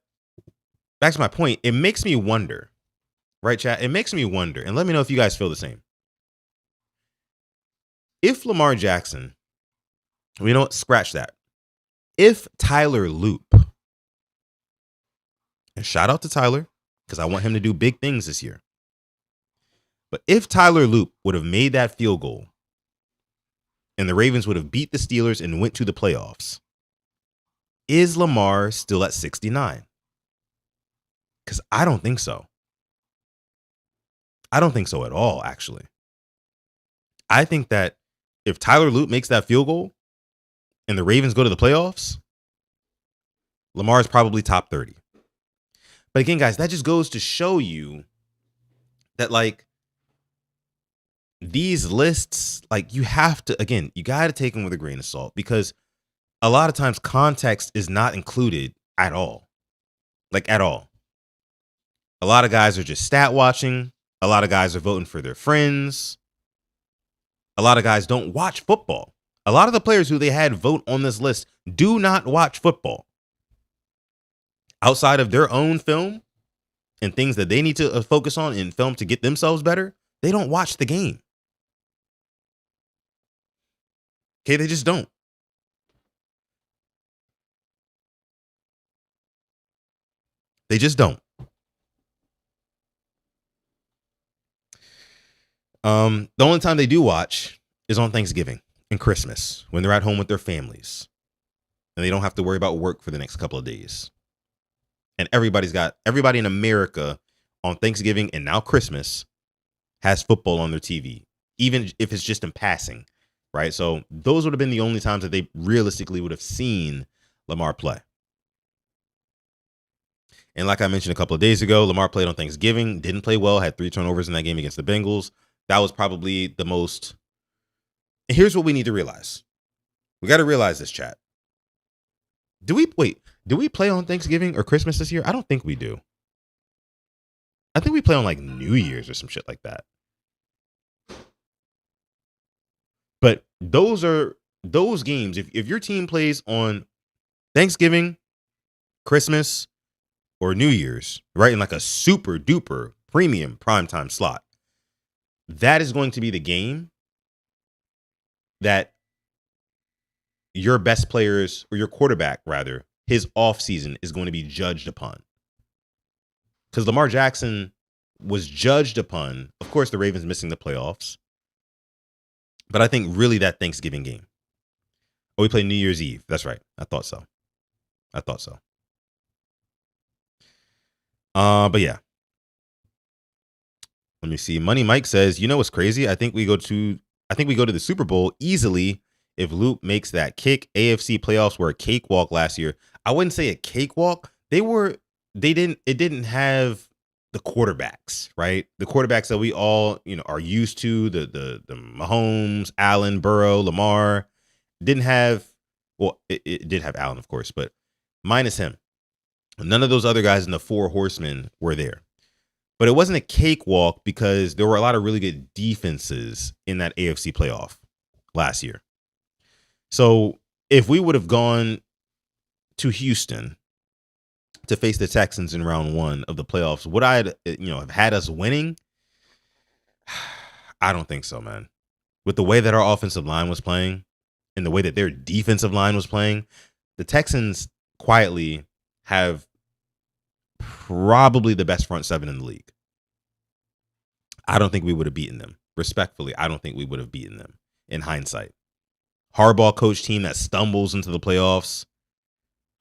back to my point, it makes me wonder, right, chat? It makes me wonder, and let me know if you guys feel the same. If Lamar Jackson, scratch that. If Tyler Loop, and shout out to Tyler, because I want him to do big things this year. But if Tyler Loop would have made that field goal and the Ravens would have beat the Steelers and went to the playoffs, Is Lamar still at 69? Because I don't think so. I don't think so at all, actually. I think that if Tyler Lute makes that field goal and the Ravens go to the playoffs, Lamar is probably top 30. But again, guys, that just goes to show you that, like, these lists, like, you have to, again, you got to take them with a grain of salt, because a lot of times context is not included at all. Like, at all. A lot of guys are just stat watching. A lot of guys are voting for their friends. A lot of guys don't watch football. A lot of the players who they had vote on this list do not watch football. Outside of their own film and things that they need to focus on in film to get themselves better, they don't watch the game. Okay, they just don't. They just don't. The only time they do watch is on Thanksgiving and Christmas, when they're at home with their families and they don't have to worry about work for the next couple of days. And everybody in America on Thanksgiving and now Christmas has football on their TV, even if it's just in passing, right? So those would have been the only times that they realistically would have seen Lamar play. And like I mentioned a couple of days ago, Lamar played on Thanksgiving, didn't play well, had 3 turnovers in that game against the Bengals. That was probably the most. And here's what we need to realize. We got to realize this, chat. Do we play on Thanksgiving or Christmas this year? I don't think we do. I think we play on like New Year's or some shit like that. But those games. If your team plays on Thanksgiving, Christmas, or New Year's, right, in like a super duper premium primetime slot, that is going to be the game that your best players, or your quarterback rather, his offseason is going to be judged upon. Because Lamar Jackson was judged upon, of course, the Ravens missing the playoffs. But I think really that Thanksgiving game. Oh, we play New Year's Eve. That's right. I thought so. But yeah. Let me see. Money Mike says, you know what's crazy? I think we go to the Super Bowl easily if Luke makes that kick. AFC playoffs were a cakewalk last year. I wouldn't say a cakewalk. It didn't have the quarterbacks, right? The quarterbacks that we all, are used to, the Mahomes, Allen, Burrow, Lamar. Didn't have, well, it did have Allen, of course, but minus him. None of those other guys in the 4 horsemen were there. But it wasn't a cakewalk because there were a lot of really good defenses in that AFC playoff last year. So if we would have gone to Houston to face the Texans in round 1 of the playoffs, would I have had us winning? I don't think so, man. With the way that our offensive line was playing and the way that their defensive line was playing, the Texans quietly have probably the best front 7 in the league. I don't think we would have beaten them. Respectfully, I don't think we would have beaten them in hindsight. Harbaugh coach team that stumbles into the playoffs.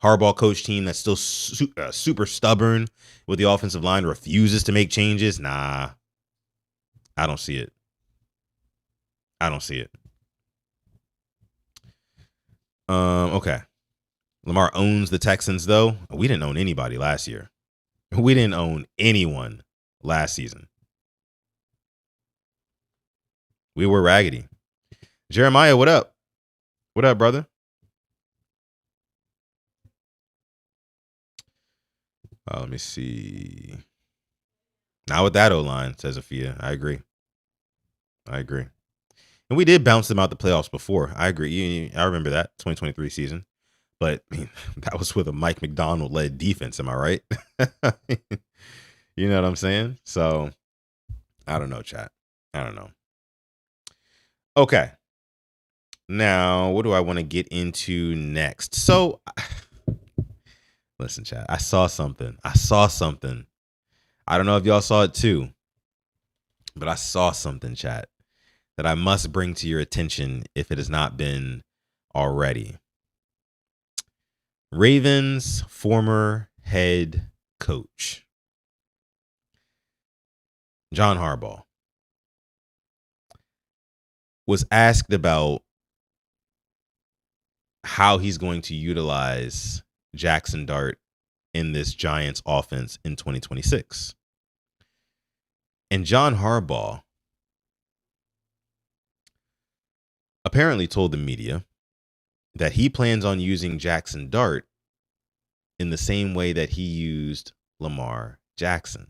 Harbaugh coach team that's still super stubborn with the offensive line, refuses to make changes. Nah, I don't see it. Okay. Lamar owns the Texans, though. We didn't own anybody last year. We didn't own anyone last season. We were raggedy. Jeremiah, what up? What up, brother? Let me see. Not with that O-line, says Afia. I agree. And we did bounce them out the playoffs before. I agree. I remember that 2023 season. But that was with a Mike McDonald-led defense. Am I right? You know what I'm saying? So, I don't know, chat. I don't know. Okay. Now, what do I want to get into next? So, listen, chat. I saw something. I don't know if y'all saw it too. But I saw something, chat, that I must bring to your attention if it has not been already. Ravens former head coach, John Harbaugh, was asked about how he's going to utilize Jackson Dart in this Giants offense in 2026. And John Harbaugh apparently told the media that he plans on using Jackson Dart in the same way that he used Lamar Jackson.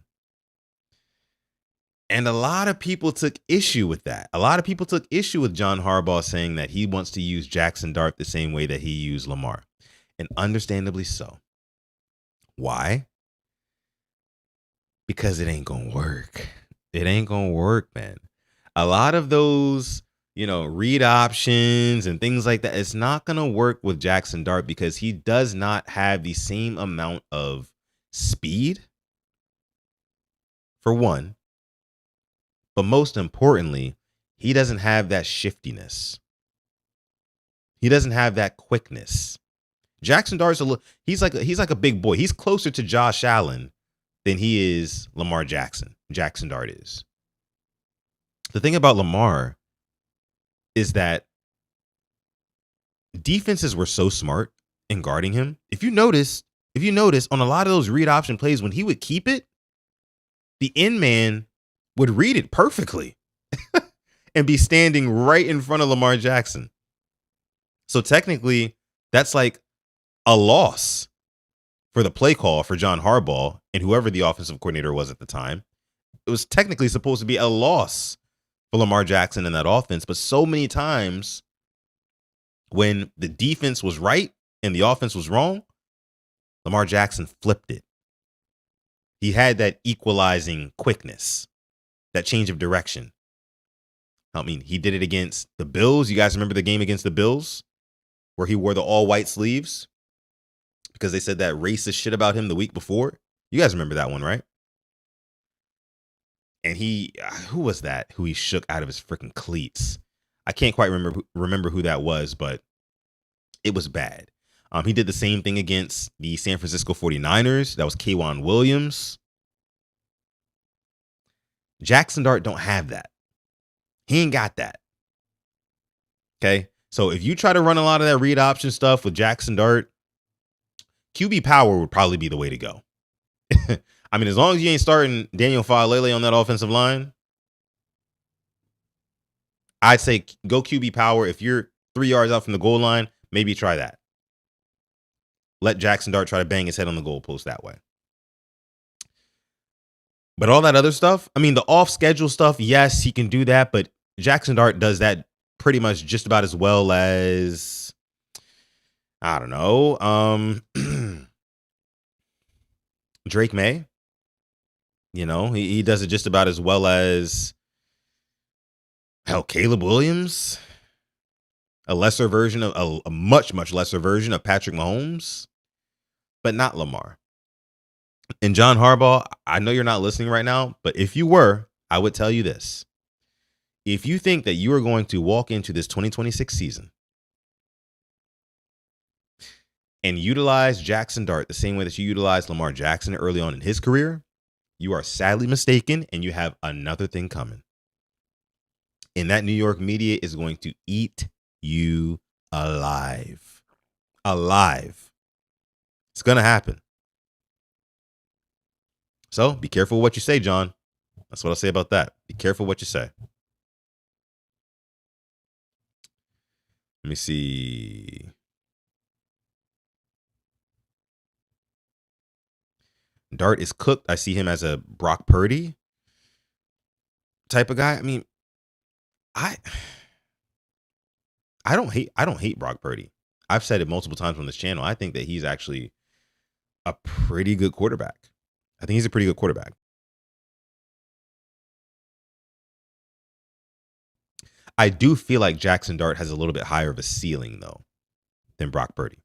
And a lot of people took issue with that. A lot of people took issue with John Harbaugh saying that he wants to use Jackson Dart the same way that he used Lamar. And understandably so. Why? Because it ain't going to work. It ain't going to work, man. A lot of those, read options and things like that, it's not going to work with Jackson Dart because he does not have the same amount of speed, for one. But most importantly, he doesn't have that shiftiness. He doesn't have that quickness. Jackson Dart's he's like a big boy. He's closer to Josh Allen than he is Lamar Jackson. Jackson Dart is. The thing about Lamar is that defenses were so smart in guarding him. If you notice on a lot of those read option plays, when he would keep it, the end man would read it perfectly and be standing right in front of Lamar Jackson. So technically, that's like a loss for the play call for John Harbaugh and whoever the offensive coordinator was at the time. It was technically supposed to be a loss for Lamar Jackson in that offense. But so many times when the defense was right and the offense was wrong, Lamar Jackson flipped it. He had that equalizing quickness, that change of direction. I mean, he did it against the Bills. You guys remember the game against the Bills where he wore the all white sleeves because they said that racist shit about him the week before? You guys remember that one, right? And who was that? Who he shook out of his freaking cleats? I can't quite remember who that was, but it was bad. He did the same thing against the San Francisco 49ers. That was K'Wan Williams. Jackson Dart don't have that. He ain't got that. Okay? So if you try to run a lot of that read option stuff with Jackson Dart, QB power would probably be the way to go. I mean, as long as you ain't starting Daniel Faalele on that offensive line, I'd say go QB power. If you're 3 yards out from the goal line, maybe try that. Let Jackson Dart try to bang his head on the goalpost that way. But all that other stuff, I mean, the off-schedule stuff, yes, he can do that, but Jackson Dart does that pretty much just about as well as, I don't know, Drake May. He does it just about as well as, hell, Caleb Williams. A lesser version of, a much, much lesser version of Patrick Mahomes, but not Lamar. And John Harbaugh, I know you're not listening right now, but if you were, I would tell you this. If you think that you are going to walk into this 2026 season and utilize Jackson Dart the same way that you utilized Lamar Jackson early on in his career, you are sadly mistaken, and you have another thing coming. And that New York media is going to eat you alive. Alive. It's going to happen. So be careful what you say, John. That's what I'll say about that. Be careful what you say. Let me see. Dart is cooked. I see him as a Brock Purdy type of guy. I mean, I don't hate Brock Purdy. I've said it multiple times on this channel. I think that he's actually a pretty good quarterback. I think he's a pretty good quarterback. I do feel like Jackson Dart has a little bit higher of a ceiling, though, than Brock Purdy.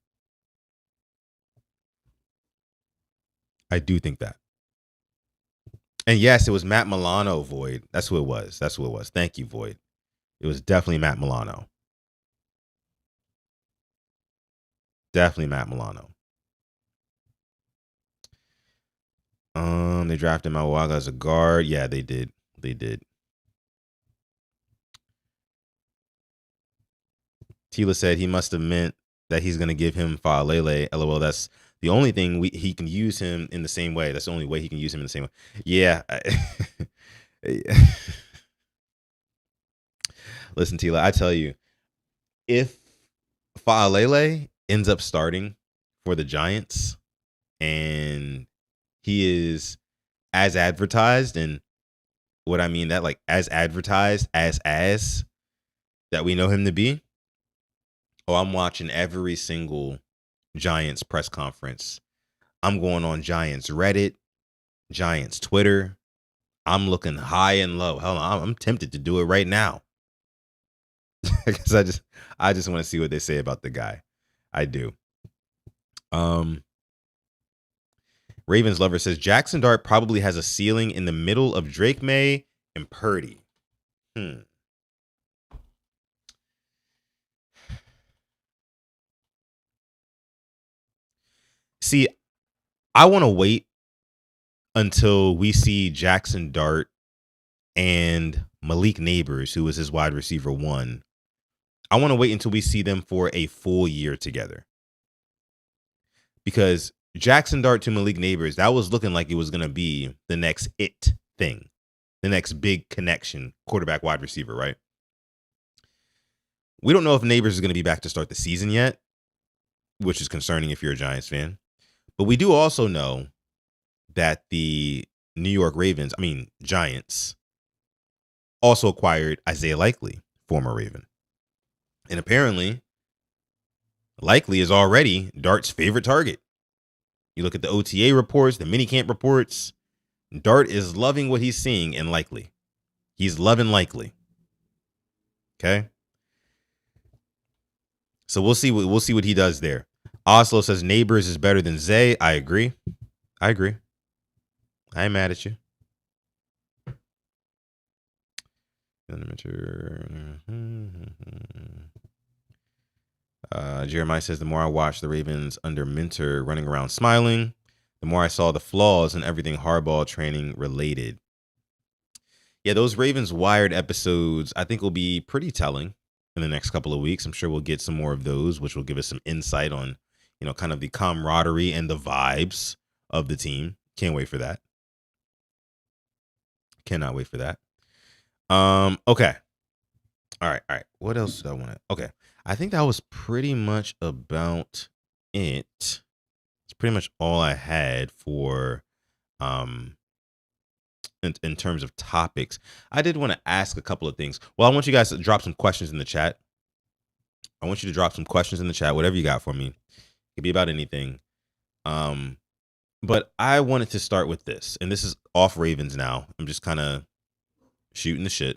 I do think that. And yes, it was Matt Milano, Void. That's who it was. Thank you, Void. It was definitely Matt Milano. Definitely Matt Milano. They drafted Mawaga as a guard. Yeah, they did. They did. Tila said he must have meant that he's going to give him Fa'alele. LOL, that's the only thing he can use him in the same way. That's the only way he can use him in the same way. Yeah. Listen, Tila, I tell you, if Fa'alele ends up starting for the Giants and he is as advertised, and what I mean that like as advertised as that we know him to be, oh, I'm watching every single Giants press conference. I'm going on Giants Reddit, Giants Twitter. I'm looking high and low. Hell, I'm tempted to do it right now because I just want to see what they say about the guy. I do. Ravens Lover says Jackson Dart probably has a ceiling in the middle of Drake May and Purdy. See, I want to wait until we see Jackson Dart and Malik Neighbors, who was his wide receiver one. I want to wait until we see them for a full year together. Because Jackson Dart to Malik Neighbors, that was looking like it was going to be the next it thing, the next big connection, quarterback, wide receiver, right? We don't know if Neighbors is going to be back to start the season yet, which is concerning if you're a Giants fan. But we do also know that the New York Giants, also acquired Isaiah Likely, former Raven. And apparently, Likely is already Dart's favorite target. You look at the OTA reports, the minicamp reports, Dart is loving what he's seeing in Likely. He's loving Likely. Okay? So we'll see what he does there. Oslo says Neighbors is better than Zay. I agree. I ain't mad at you. Jeremiah says the more I watched the Ravens under Minter running around smiling, the more I saw the flaws in everything hardball training related. Yeah, those Ravens Wired episodes I think will be pretty telling in the next couple of weeks. I'm sure we'll get some more of those, which will give us some insight on, kind of the camaraderie and the vibes of the team. Can't wait for that. Cannot wait for that. Okay. All right. What else do I want to? Okay. I think that was pretty much about it. It's pretty much all I had for in terms of topics. I did want to ask a couple of things. Well, I want you guys to drop some questions in the chat. Whatever you got for me. It could be about anything. But I wanted to start with this, and this is off Ravens now. I'm just kind of shooting the shit.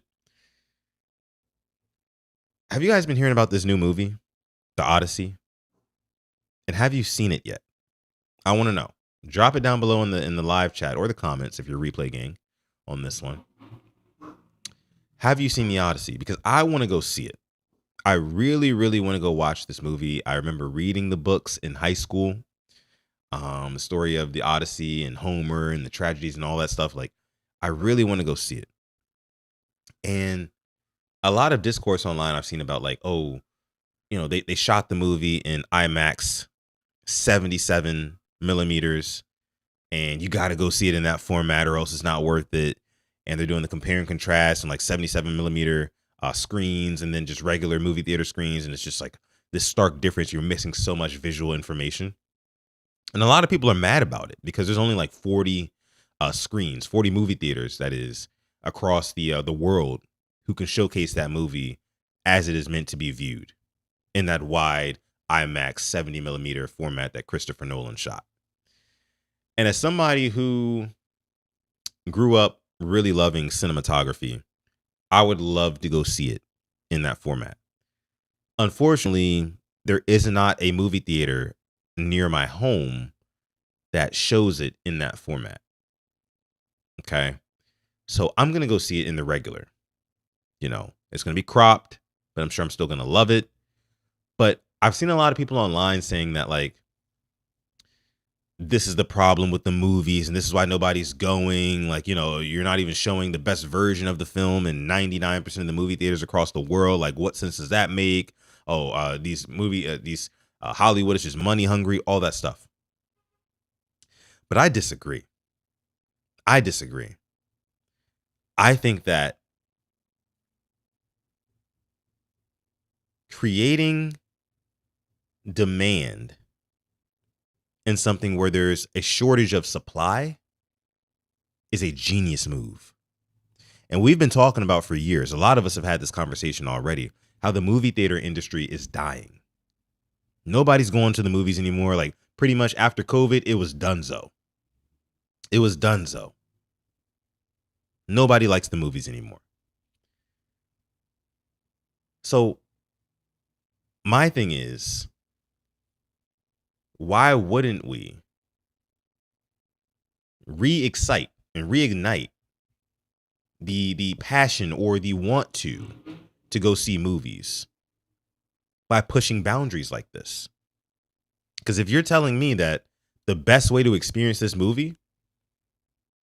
Have you guys been hearing about this new movie, The Odyssey? And have you seen it yet? I want to know. Drop it down below in the live chat or the comments if you're replay gang on this one. Have you seen The Odyssey? Because I want to go see it. I really, really want to go watch this movie. I remember reading the books in high school. The story of the Odyssey and Homer and the tragedies and all that stuff. Like, I really want to go see it. And a lot of discourse online I've seen about like, oh, they shot the movie in IMAX 77 millimeters and you got to go see it in that format or else it's not worth it. And they're doing the compare and contrast and like 77 millimeter screens and then just regular movie theater screens. And it's just like this stark difference. You're missing so much visual information. And a lot of people are mad about it because there's only like 40 screens, 40 movie theaters, that is, across the world who can showcase that movie as it is meant to be viewed in that wide IMAX 70 millimeter format that Christopher Nolan shot. And as somebody who grew up really loving cinematography, I would love to go see it in that format. Unfortunately, there is not a movie theater near my home that shows it in that format. Okay. So I'm going to go see it in the regular. It's going to be cropped, but I'm sure I'm still going to love it. But I've seen a lot of people online saying that like this is the problem with the movies and this is why nobody's going. Like, you're not even showing the best version of the film in 99% of the movie theaters across the world. Like, what sense does that make? These Hollywood is just money hungry, all that stuff. But I disagree. I think that creating demand in something where there's a shortage of supply is a genius move. And we've been talking about for years, a lot of us have had this conversation already, how the movie theater industry is dying. Nobody's going to the movies anymore. Like, pretty much after COVID, it was donezo. Nobody likes the movies anymore. So my thing is, why wouldn't we re-excite and reignite the passion or the want to go see movies by pushing boundaries like this? Because if you're telling me that the best way to experience this movie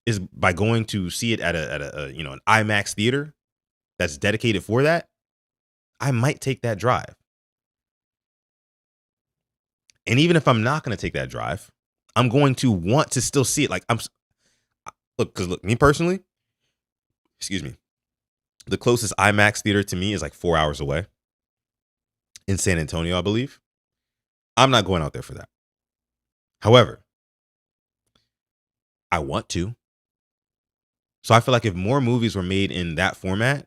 is by going to see it at a an IMAX theater that's dedicated for that, I might take that drive. And even if I'm not going to take that drive, I'm going to want to still see it. Like, look, me personally, excuse me, the closest IMAX theater to me is like 4 hours away in San Antonio, I believe. I'm not going out there for that. However, I want to. So I feel like if more movies were made in that format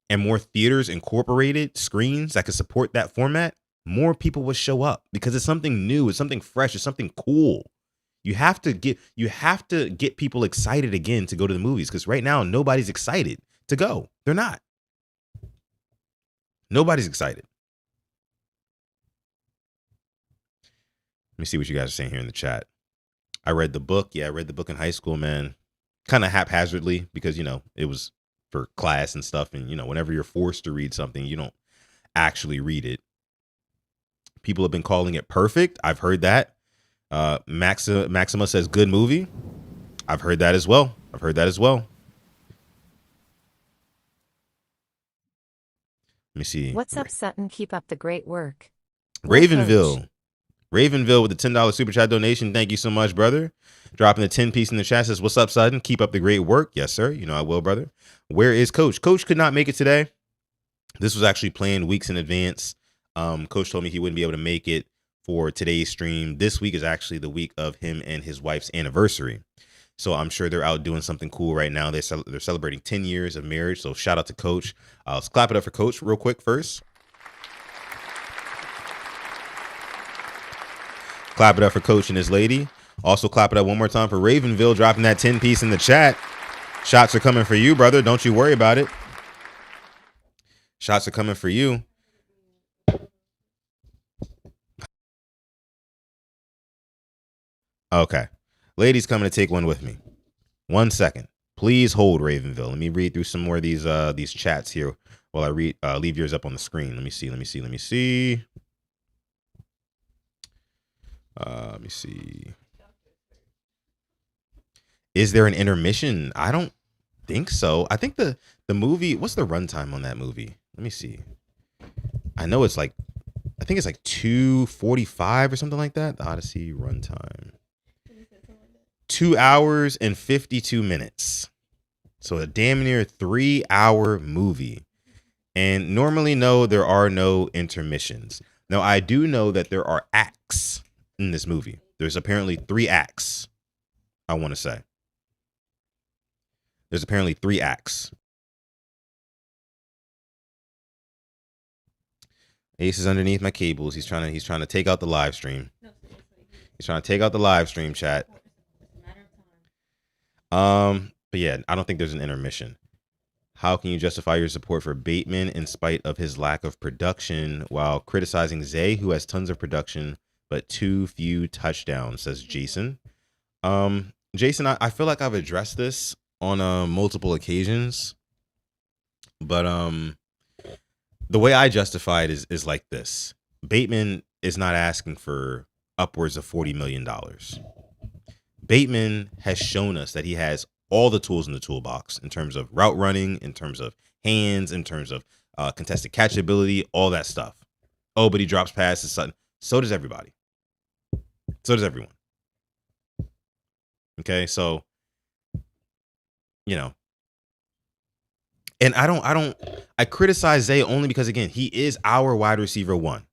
and more theaters incorporated screens that could support that format, more people would show up because it's something new, it's something fresh, it's something cool. You have to get people excited again to go to the movies, because right now nobody's excited to go. They're not. Nobody's excited. Let me see what you guys are saying here in the chat. I read the book. Yeah, I read the book in high school, man. Kind of haphazardly because, it was for class and stuff. And, whenever you're forced to read something, you don't actually read it. People have been calling it perfect. I've heard that. Maxima says good movie. I've heard that as well. Let me see. What's up, Sutton? Keep up the great work. Ravenville with the $10 super chat donation. Thank you so much, brother. Dropping the 10 piece in the chat, says, what's up, Sutton? Keep up the great work. Yes, sir. I will, brother. Where is Coach? Coach could not make it today. This was actually planned weeks in advance. Coach told me he wouldn't be able to make it for today's stream. This week is actually the week of him and his wife's anniversary. So I'm sure they're out doing something cool right now. They're celebrating 10 years of marriage. So shout out to Coach. Let's clap it up for Coach real quick first. Clap it up for Coach and his lady. Also clap it up one more time for Ravenville dropping that 10 piece in the chat. Shots are coming for you, brother. Don't you worry about it. Shots are coming for you. Okay. Ladies coming to take one with me. 1 second. Please hold, Ravenville. Let me read through some more of these chats here while I leave yours up on the screen. Let me see. Let me see. Is there an intermission? I don't think so. I think the movie, what's the runtime on that movie? Let me see. I think it's like 2:45 or something like that. The Odyssey runtime. 2 hours and 52 minutes. So a damn near 3 hour movie. And normally, no, there are no intermissions. Now, I do know that there are acts in this movie. There's apparently 3 acts, I want to say. There's apparently 3 acts. Ace is underneath my cables. He's trying to take out the live stream. He's trying to take out the live stream, chat. But yeah, I don't think there's an intermission. How can you justify your support for Bateman in spite of his lack of production while criticizing Zay, who has tons of production but too few touchdowns, says Jason. Jason, I feel like I've addressed this on multiple occasions, but the way I justify it is like this. Bateman is not asking for upwards of $40 million. Bateman has shown us that he has all the tools in the toolbox in terms of route running, in terms of hands, in terms of contested catchability, all that stuff. Oh, but he drops passes. So does everybody. So does everyone. Okay, so and I criticize Zay only because again he is our wide receiver one,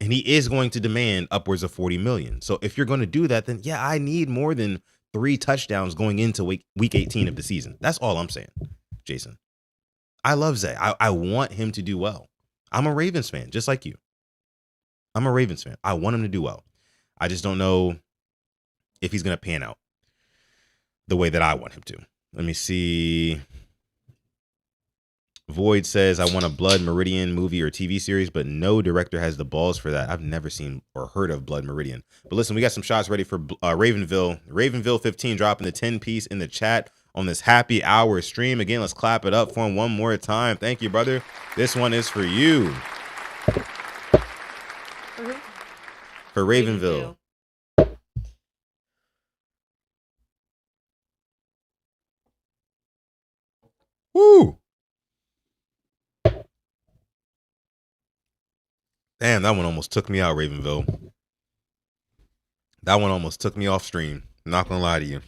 and he is going to demand upwards of 40 million. So if you're going to do that, then yeah, I need more than 3 touchdowns going into week 18 of the season. That's all I'm saying, Jason. I love Zay. I want him to do well. I'm a Ravens fan, just like you. I'm a Ravens fan. I want him to do well. I just don't know if he's going to pan out the way that I want him to. Let me see. Void says, I want a Blood Meridian movie or TV series, but no director has the balls for that. I've never seen or heard of Blood Meridian. But listen, we got some shots ready for Ravenville. Ravenville 15 dropping the 10 piece in the chat on this happy hour stream. Again, let's clap it up for him one more time. Thank you, brother. This one is for you. For Ravenville. Woo! Damn, that one almost took me out, Ravenville. That one almost took me off stream. Not gonna lie to you.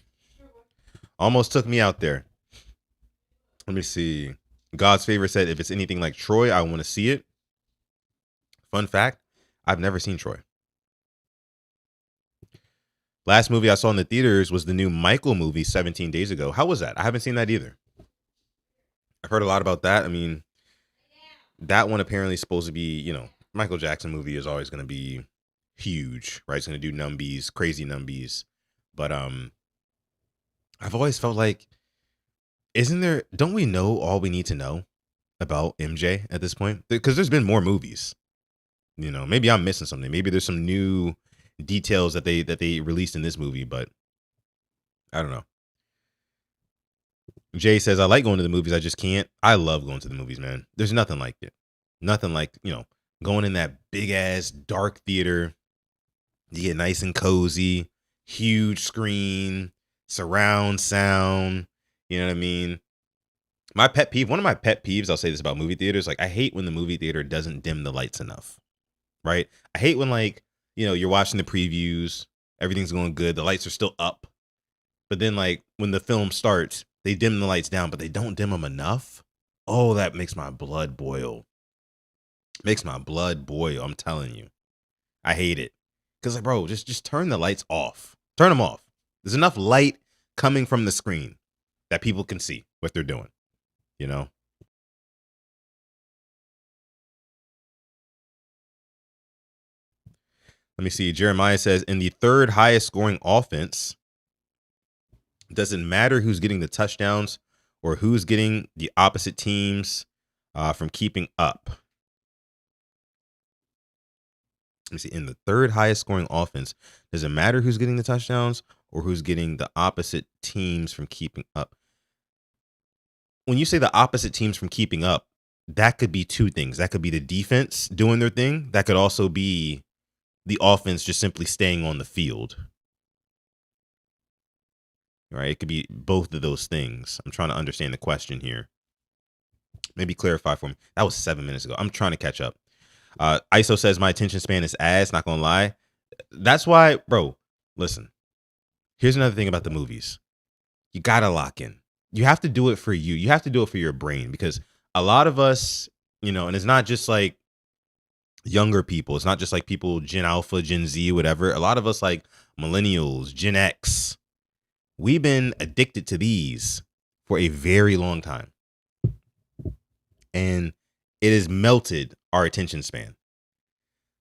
Almost took me out there. Let me see. God's Favor said, if it's anything like Troy, I want to see it. Fun fact, I've never seen Troy. Last movie I saw in the theaters was the new Michael movie 17 days ago. How was that? I haven't seen that either. I've heard a lot about that. I mean, that one apparently is supposed to be, Michael Jackson movie is always going to be huge, right? It's going to do numbies, crazy numbies. But I've always felt like, don't we know all we need to know about MJ at this point? Because there's been more movies. Maybe I'm missing something. Maybe there's some new details that they released in this movie, but I don't know. Jay says, I like going to the movies. I just can't. I love going to the movies, man. There's nothing like it. Nothing like, going in that big ass dark theater. You get nice and cozy, huge screen, surround sound. You know what I mean? One of my pet peeves, I'll say this about movie theaters, like I hate when the movie theater doesn't dim the lights enough, right? I hate when you're watching the previews, everything's going good, the lights are still up. But then when the film starts, they dim the lights down, but they don't dim them enough. Oh, that makes my blood boil. I'm telling you. I hate it. Because bro, just turn the lights off. Turn them off. There's enough light coming from the screen that people can see what they're doing. Let me see. Jeremiah says, in the third highest scoring offense, doesn't matter who's getting the touchdowns or who's getting the opposite teams from keeping up. Let me see. In the third highest scoring offense, does it matter who's getting the touchdowns or who's getting the opposite teams from keeping up? When you say the opposite teams from keeping up, that could be two things. That could be the defense doing their thing. That could also be the offense just simply staying on the field. Right? It could be both of those things. I'm trying to understand the question here. Maybe clarify for me. That was 7 minutes ago. I'm trying to catch up. ISO says my attention span is ass. Not gonna lie. That's why, bro. Listen. Here's another thing about the movies. You gotta lock in. You have to do it for you. You have to do it for your brain, because a lot of us, and it's not just like younger people. It's not just like people Gen Alpha, Gen Z, whatever. A lot of us like millennials, Gen X. We've been addicted to these for a very long time. And it has melted our attention span.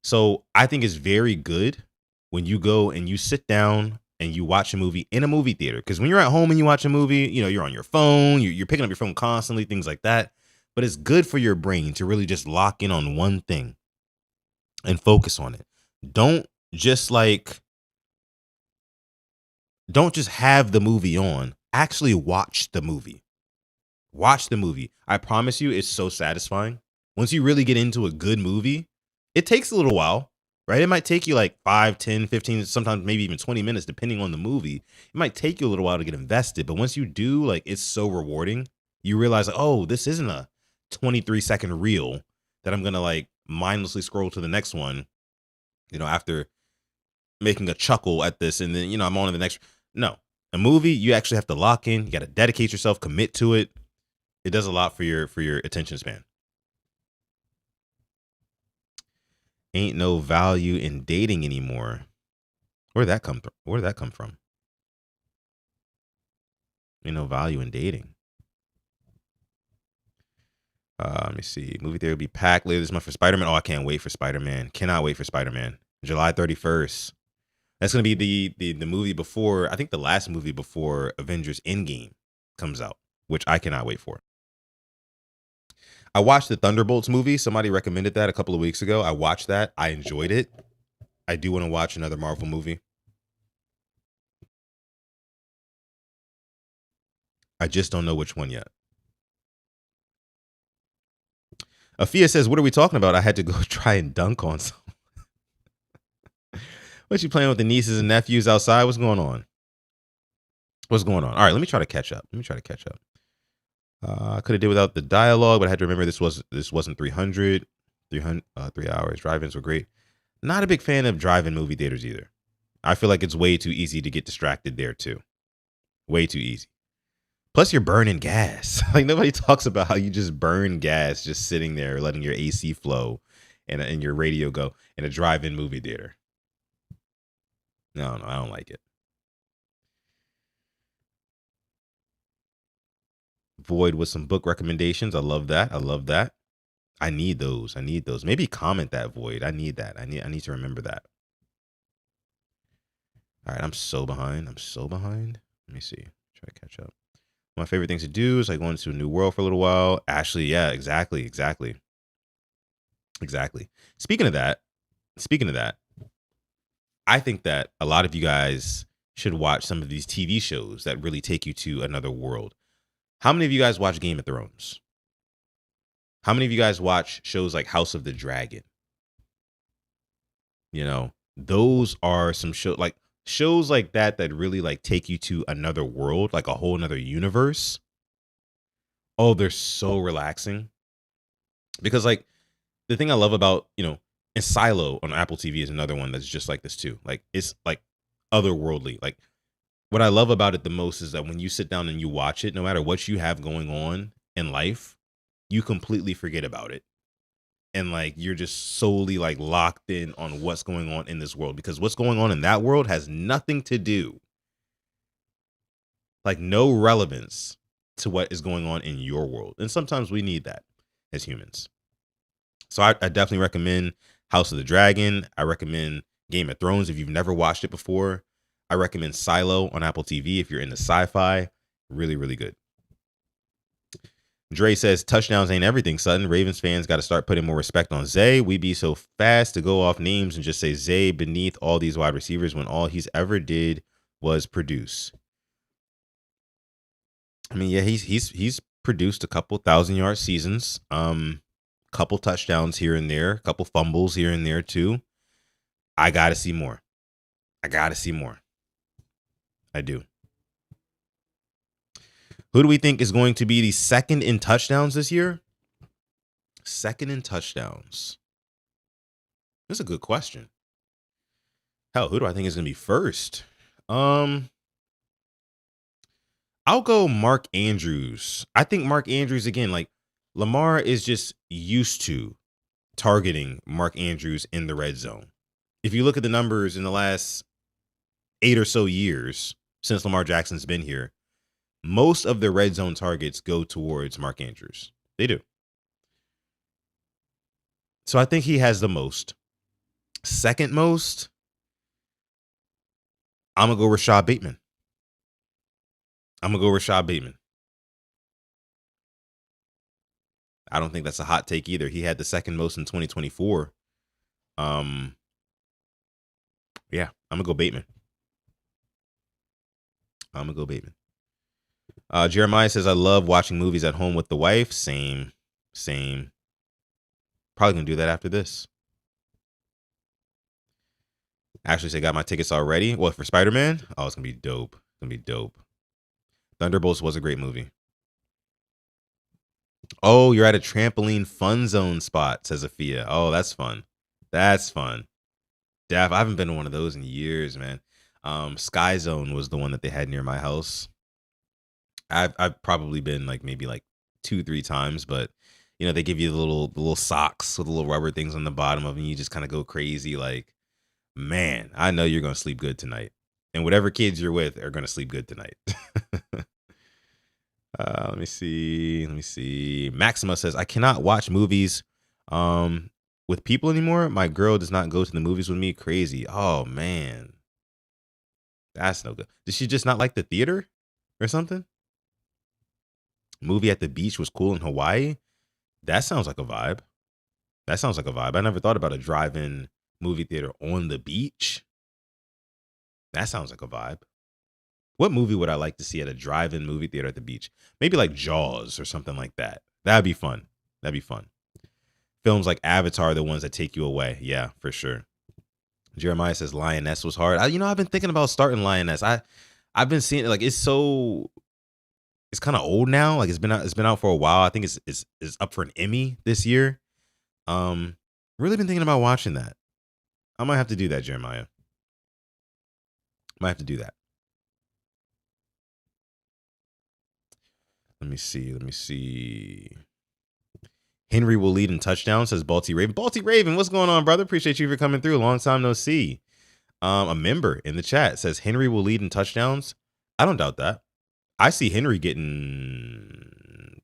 So I think it's very good when you go and you sit down and you watch a movie in a movie theater. Because when you're at home and you watch a movie, you're on your phone, you're picking up your phone constantly, things like that. But it's good for your brain to really just lock in on one thing and focus on it. Don't just have the movie on. Actually watch the movie. Watch the movie. I promise you, it's so satisfying. Once you really get into a good movie, it takes a little while. right? It might take you like 5, 10, 15, sometimes maybe even 20 minutes, depending on the movie. It might take you a little while to get invested, but once you do, like, it's so rewarding. You realize, like, oh, this isn't a 23-second reel that I'm going to like mindlessly scroll to the next one, after making a chuckle at this. And then, I'm on to the next. No, a movie, you actually have to lock in. You got to dedicate yourself, commit to it. It does a lot for your attention span. Ain't no value in dating anymore. Where did that come from? Where did that come from? Ain't no value in dating. Let me see. Movie theater will be packed later this month for Spider-Man. Oh, I can't wait for Spider-Man. Cannot wait for Spider-Man. July 31st. That's gonna be the movie before, I think the last movie before Avengers Endgame comes out, which I cannot wait for. I watched the Thunderbolts movie. Somebody recommended that a couple of weeks ago. I watched that. I enjoyed it. I do want to watch another Marvel movie. I just don't know which one yet. Afia says, what are we talking about? I had to go try and dunk on some. What, you playing with the nieces and nephews outside? What's going on? All right, let me try to catch up. I could have did without the dialogue, but I had to remember this wasn't 300. 3 hours. Drive-ins were great. Not a big fan of drive-in movie theaters either. I feel like it's way too easy to get distracted there too. Way too easy. Plus, you're burning gas. Like, nobody talks about how you just burn gas just sitting there, letting your AC flow and your radio go in a drive-in movie theater. No, I don't like it. Void with some book recommendations. I love that. I need those. Maybe comment that, Void. I need that. I need to remember that. All right, I'm so behind. Let me see. Try to catch up. My favorite things to do is like going to a new world for a little while. Ashley, yeah, exactly. Speaking of that, I think that a lot of you guys should watch some of these TV shows that really take you to another world. How many of you guys watch Game of Thrones? How many of you guys watch shows like House of the Dragon? Those are some shows like that really like take you to another world, like a whole another universe. Oh, they're so relaxing. Because like the thing I love about, and Silo on Apple TV is another one that's just like this too. Like, it's like otherworldly. Like, what I love about it the most is that when you sit down and you watch it, no matter what you have going on in life, you completely forget about it. And like, you're just solely like locked in on what's going on in this world, because what's going on in that world has nothing to do, like no relevance to what is going on in your world. And sometimes we need that as humans. So I definitely recommend House of the Dragon. I recommend Game of Thrones if you've never watched it before. I recommend Silo on Apple TV if you're into sci-fi. Really, really good. Dre says, touchdowns ain't everything, Sutton. Ravens fans got to start putting more respect on Zay. We be so fast to go off names and just say Zay beneath all these wide receivers when all he's ever did was produce. I mean, yeah, he's produced a couple 1,000-yard seasons. Couple touchdowns here and there, couple fumbles here and there too. I got to see more. I do. Who do we think is going to be the second in touchdowns this year? Second in touchdowns. That's a good question. Hell, who do I think is going to be first? I'll go Mark Andrews. I think Mark Andrews, again, like Lamar is just used to targeting Mark Andrews in the red zone. If you look at the numbers in the last 8 or so years since Lamar Jackson's been here, most of the red zone targets go towards Mark Andrews. They do. So I think he has the most. Second most, I'm going to go Rashad Bateman. I don't think that's a hot take either. He had the second most in 2024. Yeah, I'm going to go Bateman. Jeremiah says, I love watching movies at home with the wife. Same. Probably going to do that after this. Actually, say got my tickets already. What for Spider-Man? Oh, it's gonna be dope. It's gonna be dope. Thunderbolts was a great movie. Oh, you're at a trampoline fun zone spot, says Afia. Oh, that's fun. That's fun. Daff, I haven't been to one of those in years, man. Sky Zone was the one that they had near my house. I've probably been like maybe like 2-3 times, but you know they give you the little socks with the little rubber things on the bottom of them. And you just kind of go crazy. Like, man, I know you're gonna sleep good tonight, and whatever kids you're with are gonna sleep good tonight. Let me see. Let me see. Maxima says I cannot watch movies with people anymore. My girl does not go to the movies with me. Crazy. Oh man, that's no good. Did she just not like the theater or something? Movie at the beach was cool in Hawaii. That sounds like a vibe. That sounds like a vibe. I never thought about a drive-in movie theater on the beach. That sounds like a vibe. What movie would I like to see at a drive-in movie theater at the beach? Maybe like Jaws or something like that. That'd be fun. That'd be fun. Films like Avatar are the ones that take you away. Yeah, for sure. Jeremiah says Lioness was hard. I've been thinking about starting Lioness. I've been seeing it, like it's kind of old now. Like it's been out for a while. I think it's up for an Emmy this year. Um, really been thinking about watching that. I might have to do that, Jeremiah. Might have to do that. Let me see. Let me see. Henry will lead in touchdowns, says Balti Raven. Balti Raven, what's going on, brother? Appreciate you for coming through. Long time no see. A member in the chat says Henry will lead in touchdowns. I don't doubt that. I see Henry getting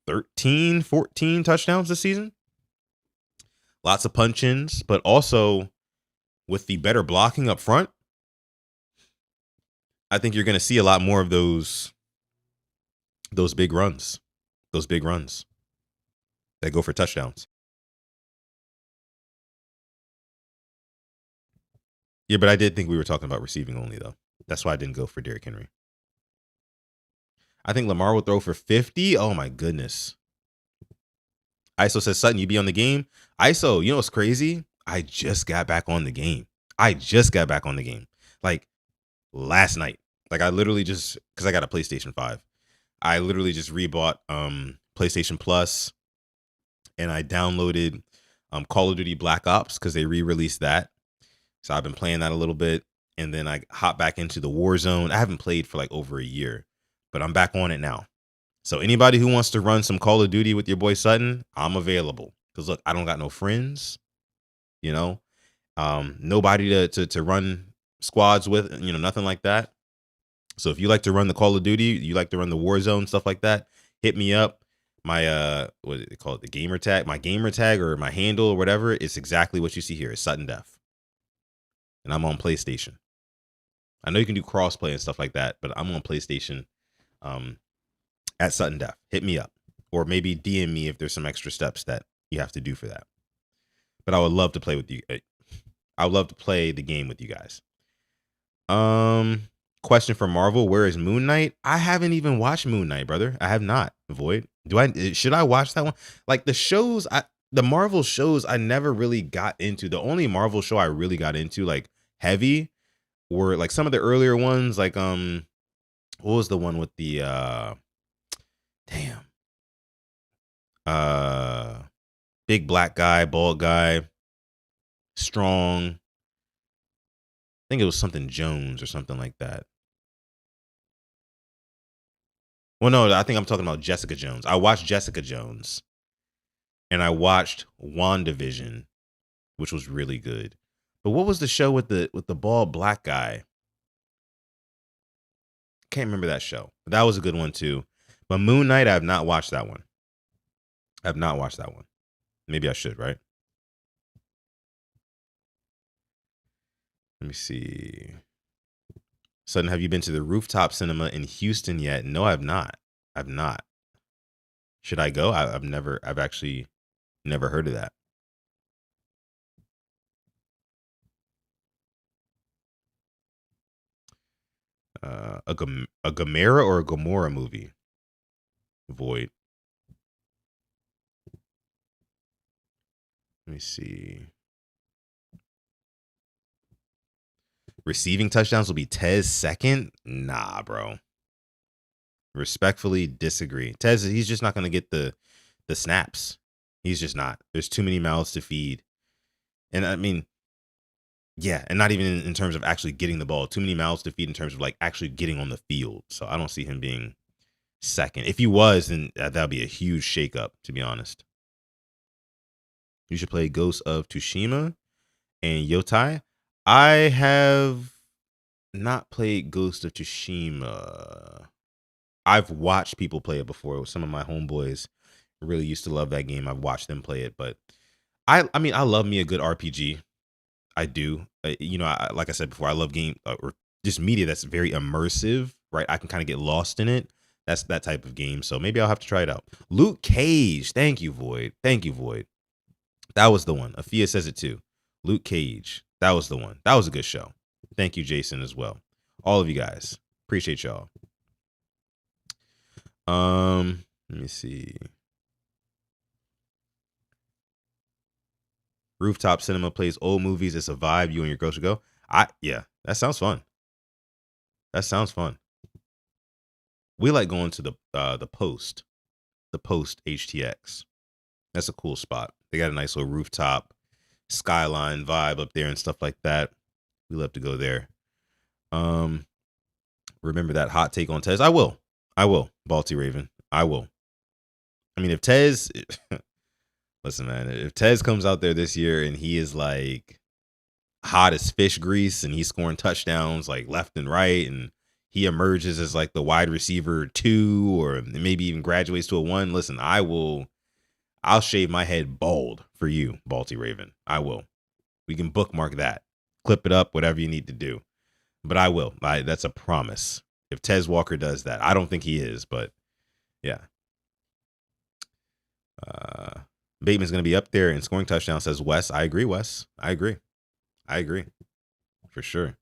13, 14 touchdowns this season. Lots of punch-ins, but also with the better blocking up front, I think you're going to see a lot more of those big runs. Those big runs that go for touchdowns. Yeah, but I did think we were talking about receiving only, though. That's why I didn't go for Derrick Henry. I think Lamar will throw for 50. Oh, my goodness. ISO says, Sutton, you be on the game? ISO, you know what's crazy? I just got back on the game. Like last night. Like I literally just, because I got a PlayStation 5. I literally just rebought PlayStation Plus, and I downloaded Call of Duty Black Ops because they re-released that. So I've been playing that a little bit, and then I hop back into the Warzone. I haven't played for like over a year, but I'm back on it now. So anybody who wants to run some Call of Duty with your boy Sutton, I'm available. Because look, I don't got no friends, you know, nobody to run squads with, nothing like that. So if you like to run the Call of Duty, you like to run the Warzone, stuff like that, hit me up. My what do they call it? The gamer tag, my gamer tag or my handle or whatever. It's exactly what you see here. It's Sutton Def. And I'm on PlayStation. I know you can do crossplay and stuff like that, but I'm on PlayStation at Sutton Def. Hit me up. Or maybe DM me if there's some extra steps that you have to do for that. But I would love to play with you. I would love to play the game with you guys. Question for Marvel: where is Moon Knight? I haven't even watched Moon Knight, brother. I have not. Void. Should I watch that one? Like the Marvel shows I never really got into. The only Marvel show I really got into, like heavy, were like some of the earlier ones. Like what was the one with the damn big black guy, bald guy, strong. I think it was something Jones or something like that. Well, no, I think I'm talking about Jessica Jones. I watched Jessica Jones, and I watched WandaVision, which was really good. But what was the show with the bald black guy? Can't remember that show. But that was a good one too. But Moon Knight, I have not watched that one. I have not watched that one. Maybe I should, right? Let me see. Sudden, have you been to the rooftop cinema in Houston yet? No, I've not. I've not. Should I go? I've actually never heard of that. A Gamera or a Gamora movie? Void. Let me see. Receiving touchdowns will be Tez second? Nah, bro. Respectfully disagree. Tez, he's just not going to get the snaps. He's just not. There's too many mouths to feed. And I mean, yeah, and not even in terms of actually getting the ball. Too many mouths to feed in terms of like actually getting on the field. So I don't see him being second. If he was, then that'd be a huge shakeup, to be honest. You should play Ghost of Tsushima and Yotai. I have not played Ghost of Tsushima. I've watched people play it before. Some of my homeboys really used to love that game. I've watched them play it, but I mean, I love me a good RPG. I do. Like I said before, I love game or just media that's very immersive, right? I can kind of get lost in it. That's that type of game. So maybe I'll have to try it out. Luke Cage. Thank you, Void. Thank you, Void. That was the one. Afia says it too. Luke Cage. That was the one. That was a good show. Thank you, Jason, as well. All of you guys. Appreciate y'all. Let me see. Rooftop Cinema plays old movies. It's a vibe. You and your girl should go. Yeah, that sounds fun. That sounds fun. We like going to the Post HTX. That's a cool spot. They got a nice little rooftop skyline vibe up there and stuff like that. We love to go there. Remember that hot take on Tez? I will. Balti Raven. I will. I mean, if Tez, listen, man, if Tez comes out there this year and he is like hot as fish grease and he's scoring touchdowns like left and right, and he emerges as like the wide receiver 2 or maybe even graduates to a 1, listen, I'll shave my head bald for you, Balti Raven. I will. We can bookmark that. Clip it up, whatever you need to do. But I will. That's a promise. If Tez Walker does that. I don't think he is, but yeah. Bateman's going to be up there and scoring touchdown, says Wes. I agree, Wes. I agree. For sure.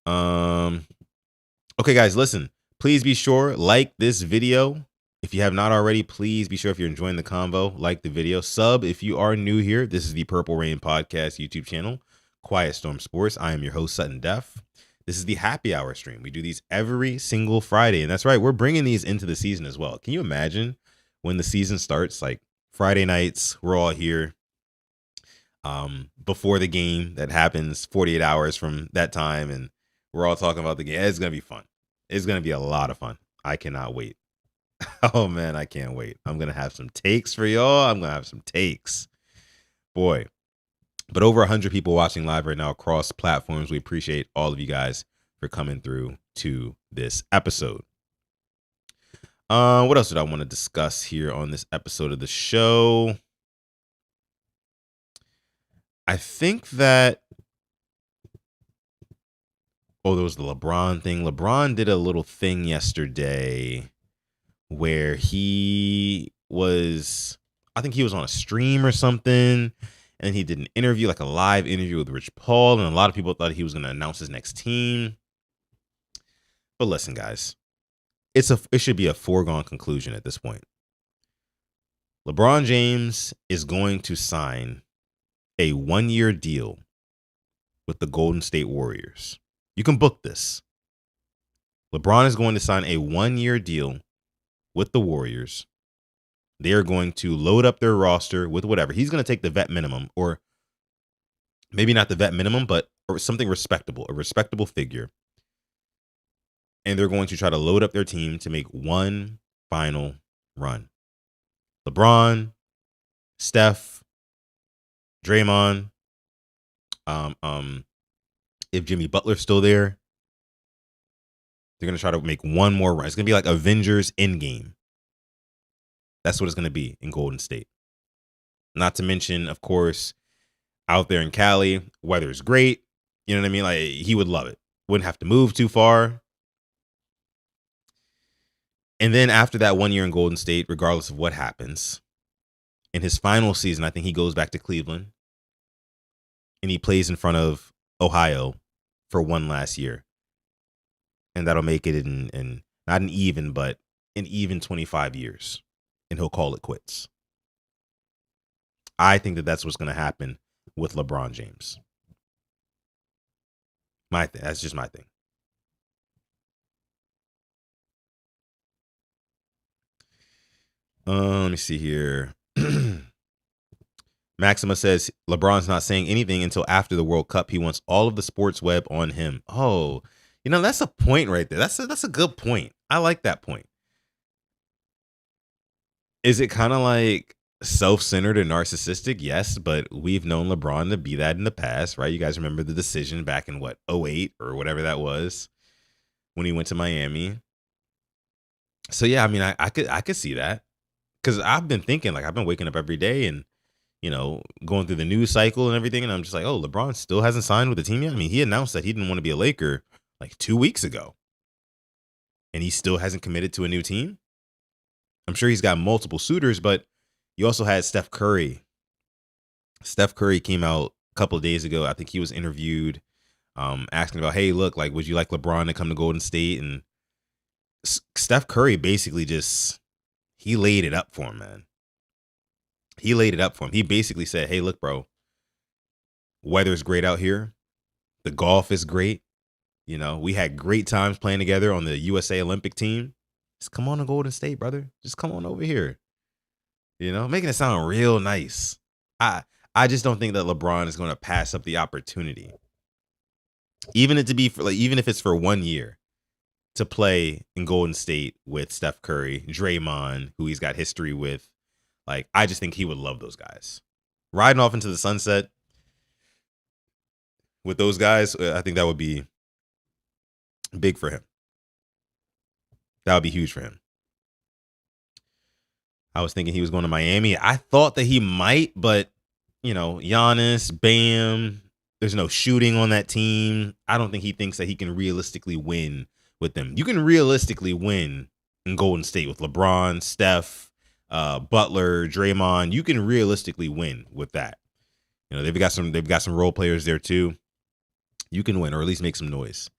Okay, guys, listen. Please be sure, like this video. If you have not already, please be sure, if you're enjoying the convo, like the video. Sub if you are new here. This is the Purple Rain Podcast YouTube channel, Quiet Storm Sports. I am your host, Sutton Def. This is the happy hour stream. We do these every single Friday. And that's right, we're bringing these into the season as well. Can you imagine when the season starts, like Friday nights, we're all here before the game that happens 48 hours from that time. And we're all talking about the game. It's going to be fun. It's going to be a lot of fun. I cannot wait. Oh, man, I can't wait. I'm going to have some takes for y'all. I'm going to have some takes. Boy. But over 100 people watching live right now across platforms. We appreciate all of you guys for coming through to this episode. What else did I want to discuss here on this episode of the show? I think that, there was the LeBron thing. LeBron did a little thing yesterday where I think he was on a stream or something, and he did an interview, like a live interview with Rich Paul, and a lot of people thought he was going to announce his next team. But listen, guys, it should be a foregone conclusion at this point. LeBron James is going to sign a 1-year deal with the Golden State Warriors. You can book this. LeBron is going to sign a 1-year deal with the Warriors. They are going to load up their roster with whatever. He's going to take the vet minimum, or maybe not the vet minimum, but something respectable, a respectable figure. And they're going to try to load up their team to make one final run. LeBron, Steph, Draymond, if Jimmy Butler's still there, they're going to try to make one more run. It's going to be like Avengers Endgame. That's what it's going to be in Golden State. Not to mention, of course, out there in Cali, weather's great. You know what I mean? Like, he would love it. Wouldn't have to move too far. And then after that 1 year in Golden State, regardless of what happens, in his final season, I think he goes back to Cleveland and he plays in front of Ohio for one last year. And that'll make it in not an even, but an even 25 years. And he'll call it quits. I think that that's what's going to happen with LeBron James. My thing. That's just my thing. Let me see here. Maxima says LeBron's not saying anything until after the World Cup. He wants all of the sports web on him. Oh, that's a point right there. That's a good point. I like that point. Is it kind of like self-centered and narcissistic? Yes, but we've known LeBron to be that in the past, right? You guys remember the decision back in what, 08 or whatever that was when he went to Miami. So yeah, I mean, I could see that because I've been thinking, like, I've been waking up every day and going through the news cycle and everything, and I'm just like, oh, LeBron still hasn't signed with the team yet. I mean, he announced that he didn't want to be a Laker like 2 weeks ago, and he still hasn't committed to a new team. I'm sure he's got multiple suitors, but you also had Steph Curry. Steph Curry came out a couple of days ago. I think he was interviewed, asking about, hey, look, like, would you like LeBron to come to Golden State? And Steph Curry basically just he laid it up for him, man. He laid it up for him. He basically said, hey, look, bro, weather's great out here. The golf is great. We had great times playing together on the USA Olympic team. Just come on to Golden State, brother. Just come on over here. Making it sound real nice. I just don't think that LeBron is going to pass up the opportunity, even if it's for 1 year, to play in Golden State with Steph Curry, Draymond, who he's got history with. Like, I just think he would love those guys. Riding off into the sunset with those guys, I think that would be big for him. That would be huge for him. I was thinking he was going to Miami. I thought that he might, but, Giannis, Bam, there's no shooting on that team. I don't think he thinks that he can realistically win with them. You can realistically win in Golden State with LeBron, Steph, Butler, Draymond. You can realistically win with that. They've got some role players there too. You can win, or at least make some noise.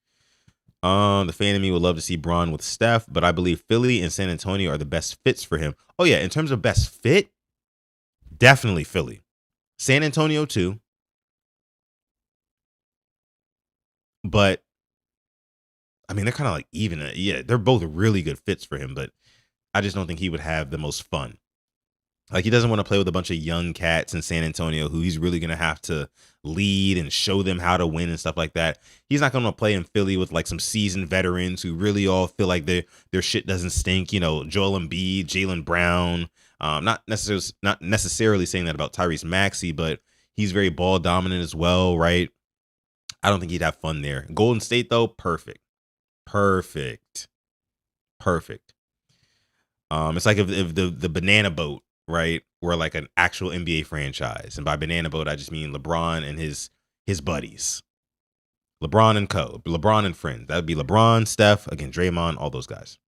The fan of me would love to see Bron with Steph, but I believe Philly and San Antonio are the best fits for him. Oh yeah, in terms of best fit, definitely Philly. San Antonio too. But I mean, they're kind of like even. Yeah, they're both really good fits for him, but I just don't think he would have the most fun. Like, he doesn't want to play with a bunch of young cats in San Antonio who he's really going to have to lead and show them how to win and stuff like that. He's not going to play in Philly with like some seasoned veterans who really all feel like their shit doesn't stink. Joel Embiid, Jaylen Brown. Not necessarily saying that about Tyrese Maxey, but he's very ball dominant as well, right? I don't think he'd have fun there. Golden State, though, perfect. It's like if the banana boat, right, were like an actual NBA franchise. And by banana boat, I just mean LeBron and his buddies. LeBron and co. LeBron and friends. That would be LeBron, Steph, again, Draymond, all those guys.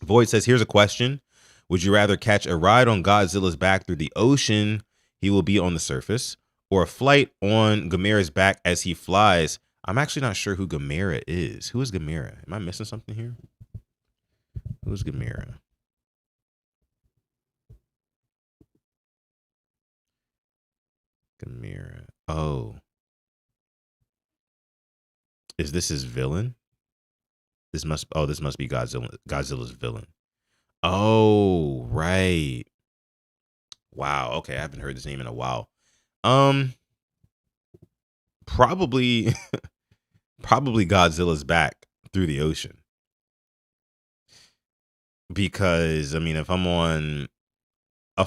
Void says, here's a question. Would you rather catch a ride on Godzilla's back through the ocean, he will be on the surface, or a flight on Gamera's back as he flies? I'm actually not sure who Gamera is. Who is Gamera? Am I missing something here? Who's Gamera? Gamera. Oh. Is this his villain? This must be Godzilla's villain. Oh, right. Wow. Okay, I haven't heard this name in a while. Probably probably Godzilla's back through the ocean. Because I mean, if I'm on a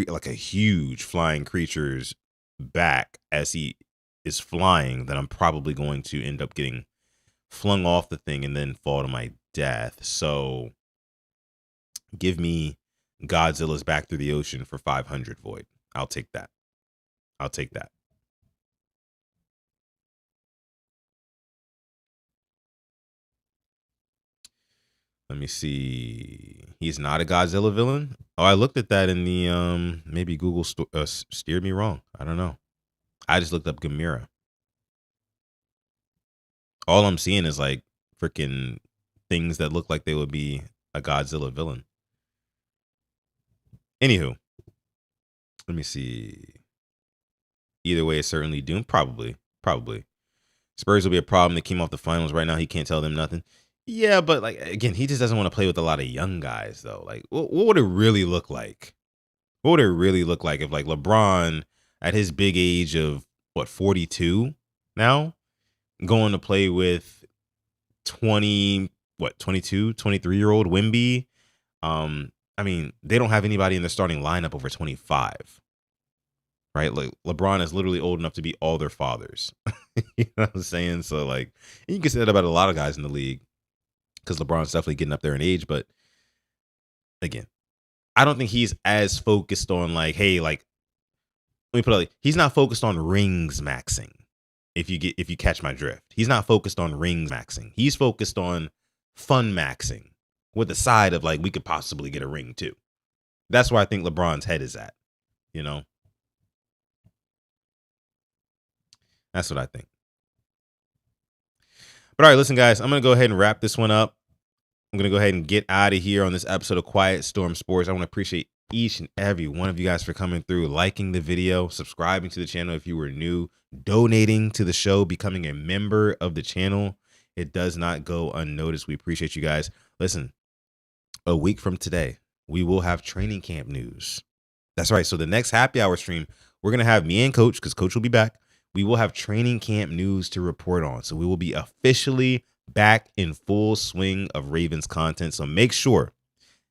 like a huge flying creature's back as he is flying, then I'm probably going to end up getting flung off the thing and then fall to my death. So give me Godzilla's back through the ocean for 500 Void. I'll take that. Let me see. He's not a Godzilla villain. Oh, I looked at that in the maybe Google steered me wrong. I don't know. I just looked up Gamera. All I'm seeing is like freaking things that look like they would be a Godzilla villain. Anywho, let me see. Either way, it's certainly doomed. Probably. Spurs will be a problem. They came off the finals right now. He can't tell them nothing. Yeah, but like again, he just doesn't want to play with a lot of young guys though. Like, what would it really look like? What would it really look like if like LeBron at his big age of 42 now going to play with 23-year-old Wimby? I mean, they don't have anybody in the starting lineup over 25. Right? Like LeBron is literally old enough to be all their fathers. You know what I'm saying? So like you can say that about a lot of guys in the league because LeBron's definitely getting up there in age. But again, I don't think he's as focused on like, hey, like let me put it like he's not focused on rings maxing. If you catch my drift, he's not focused on rings maxing. He's focused on fun maxing with the side of like we could possibly get a ring too. That's where I think LeBron's head is at. You know, that's what I think. But all right, listen, guys, I'm going to go ahead and wrap this one up. I'm going to go ahead and get out of here on this episode of Quiet Storm Sports. I want to appreciate each and every one of you guys for coming through, liking the video, subscribing to the channel if you were new, donating to the show, becoming a member of the channel. It does not go unnoticed. We appreciate you guys. Listen, a week from today, we will have training camp news. That's right. So the next happy hour stream, we're going to have me and Coach, because Coach will be back. We will have training camp news to report on. So we will be officially back in full swing of Ravens content. So make sure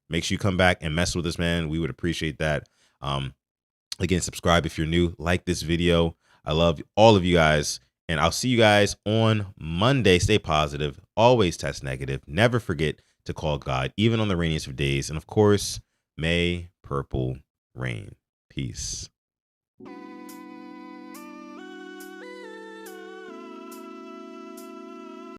you come back and mess with us, man. We would appreciate that. Again, subscribe if you're new. Like this video. I love all of you guys. And I'll see you guys on Monday. Stay positive. Always test negative. Never forget to call God, even on the rainiest of days. And of course, may purple reign. Peace.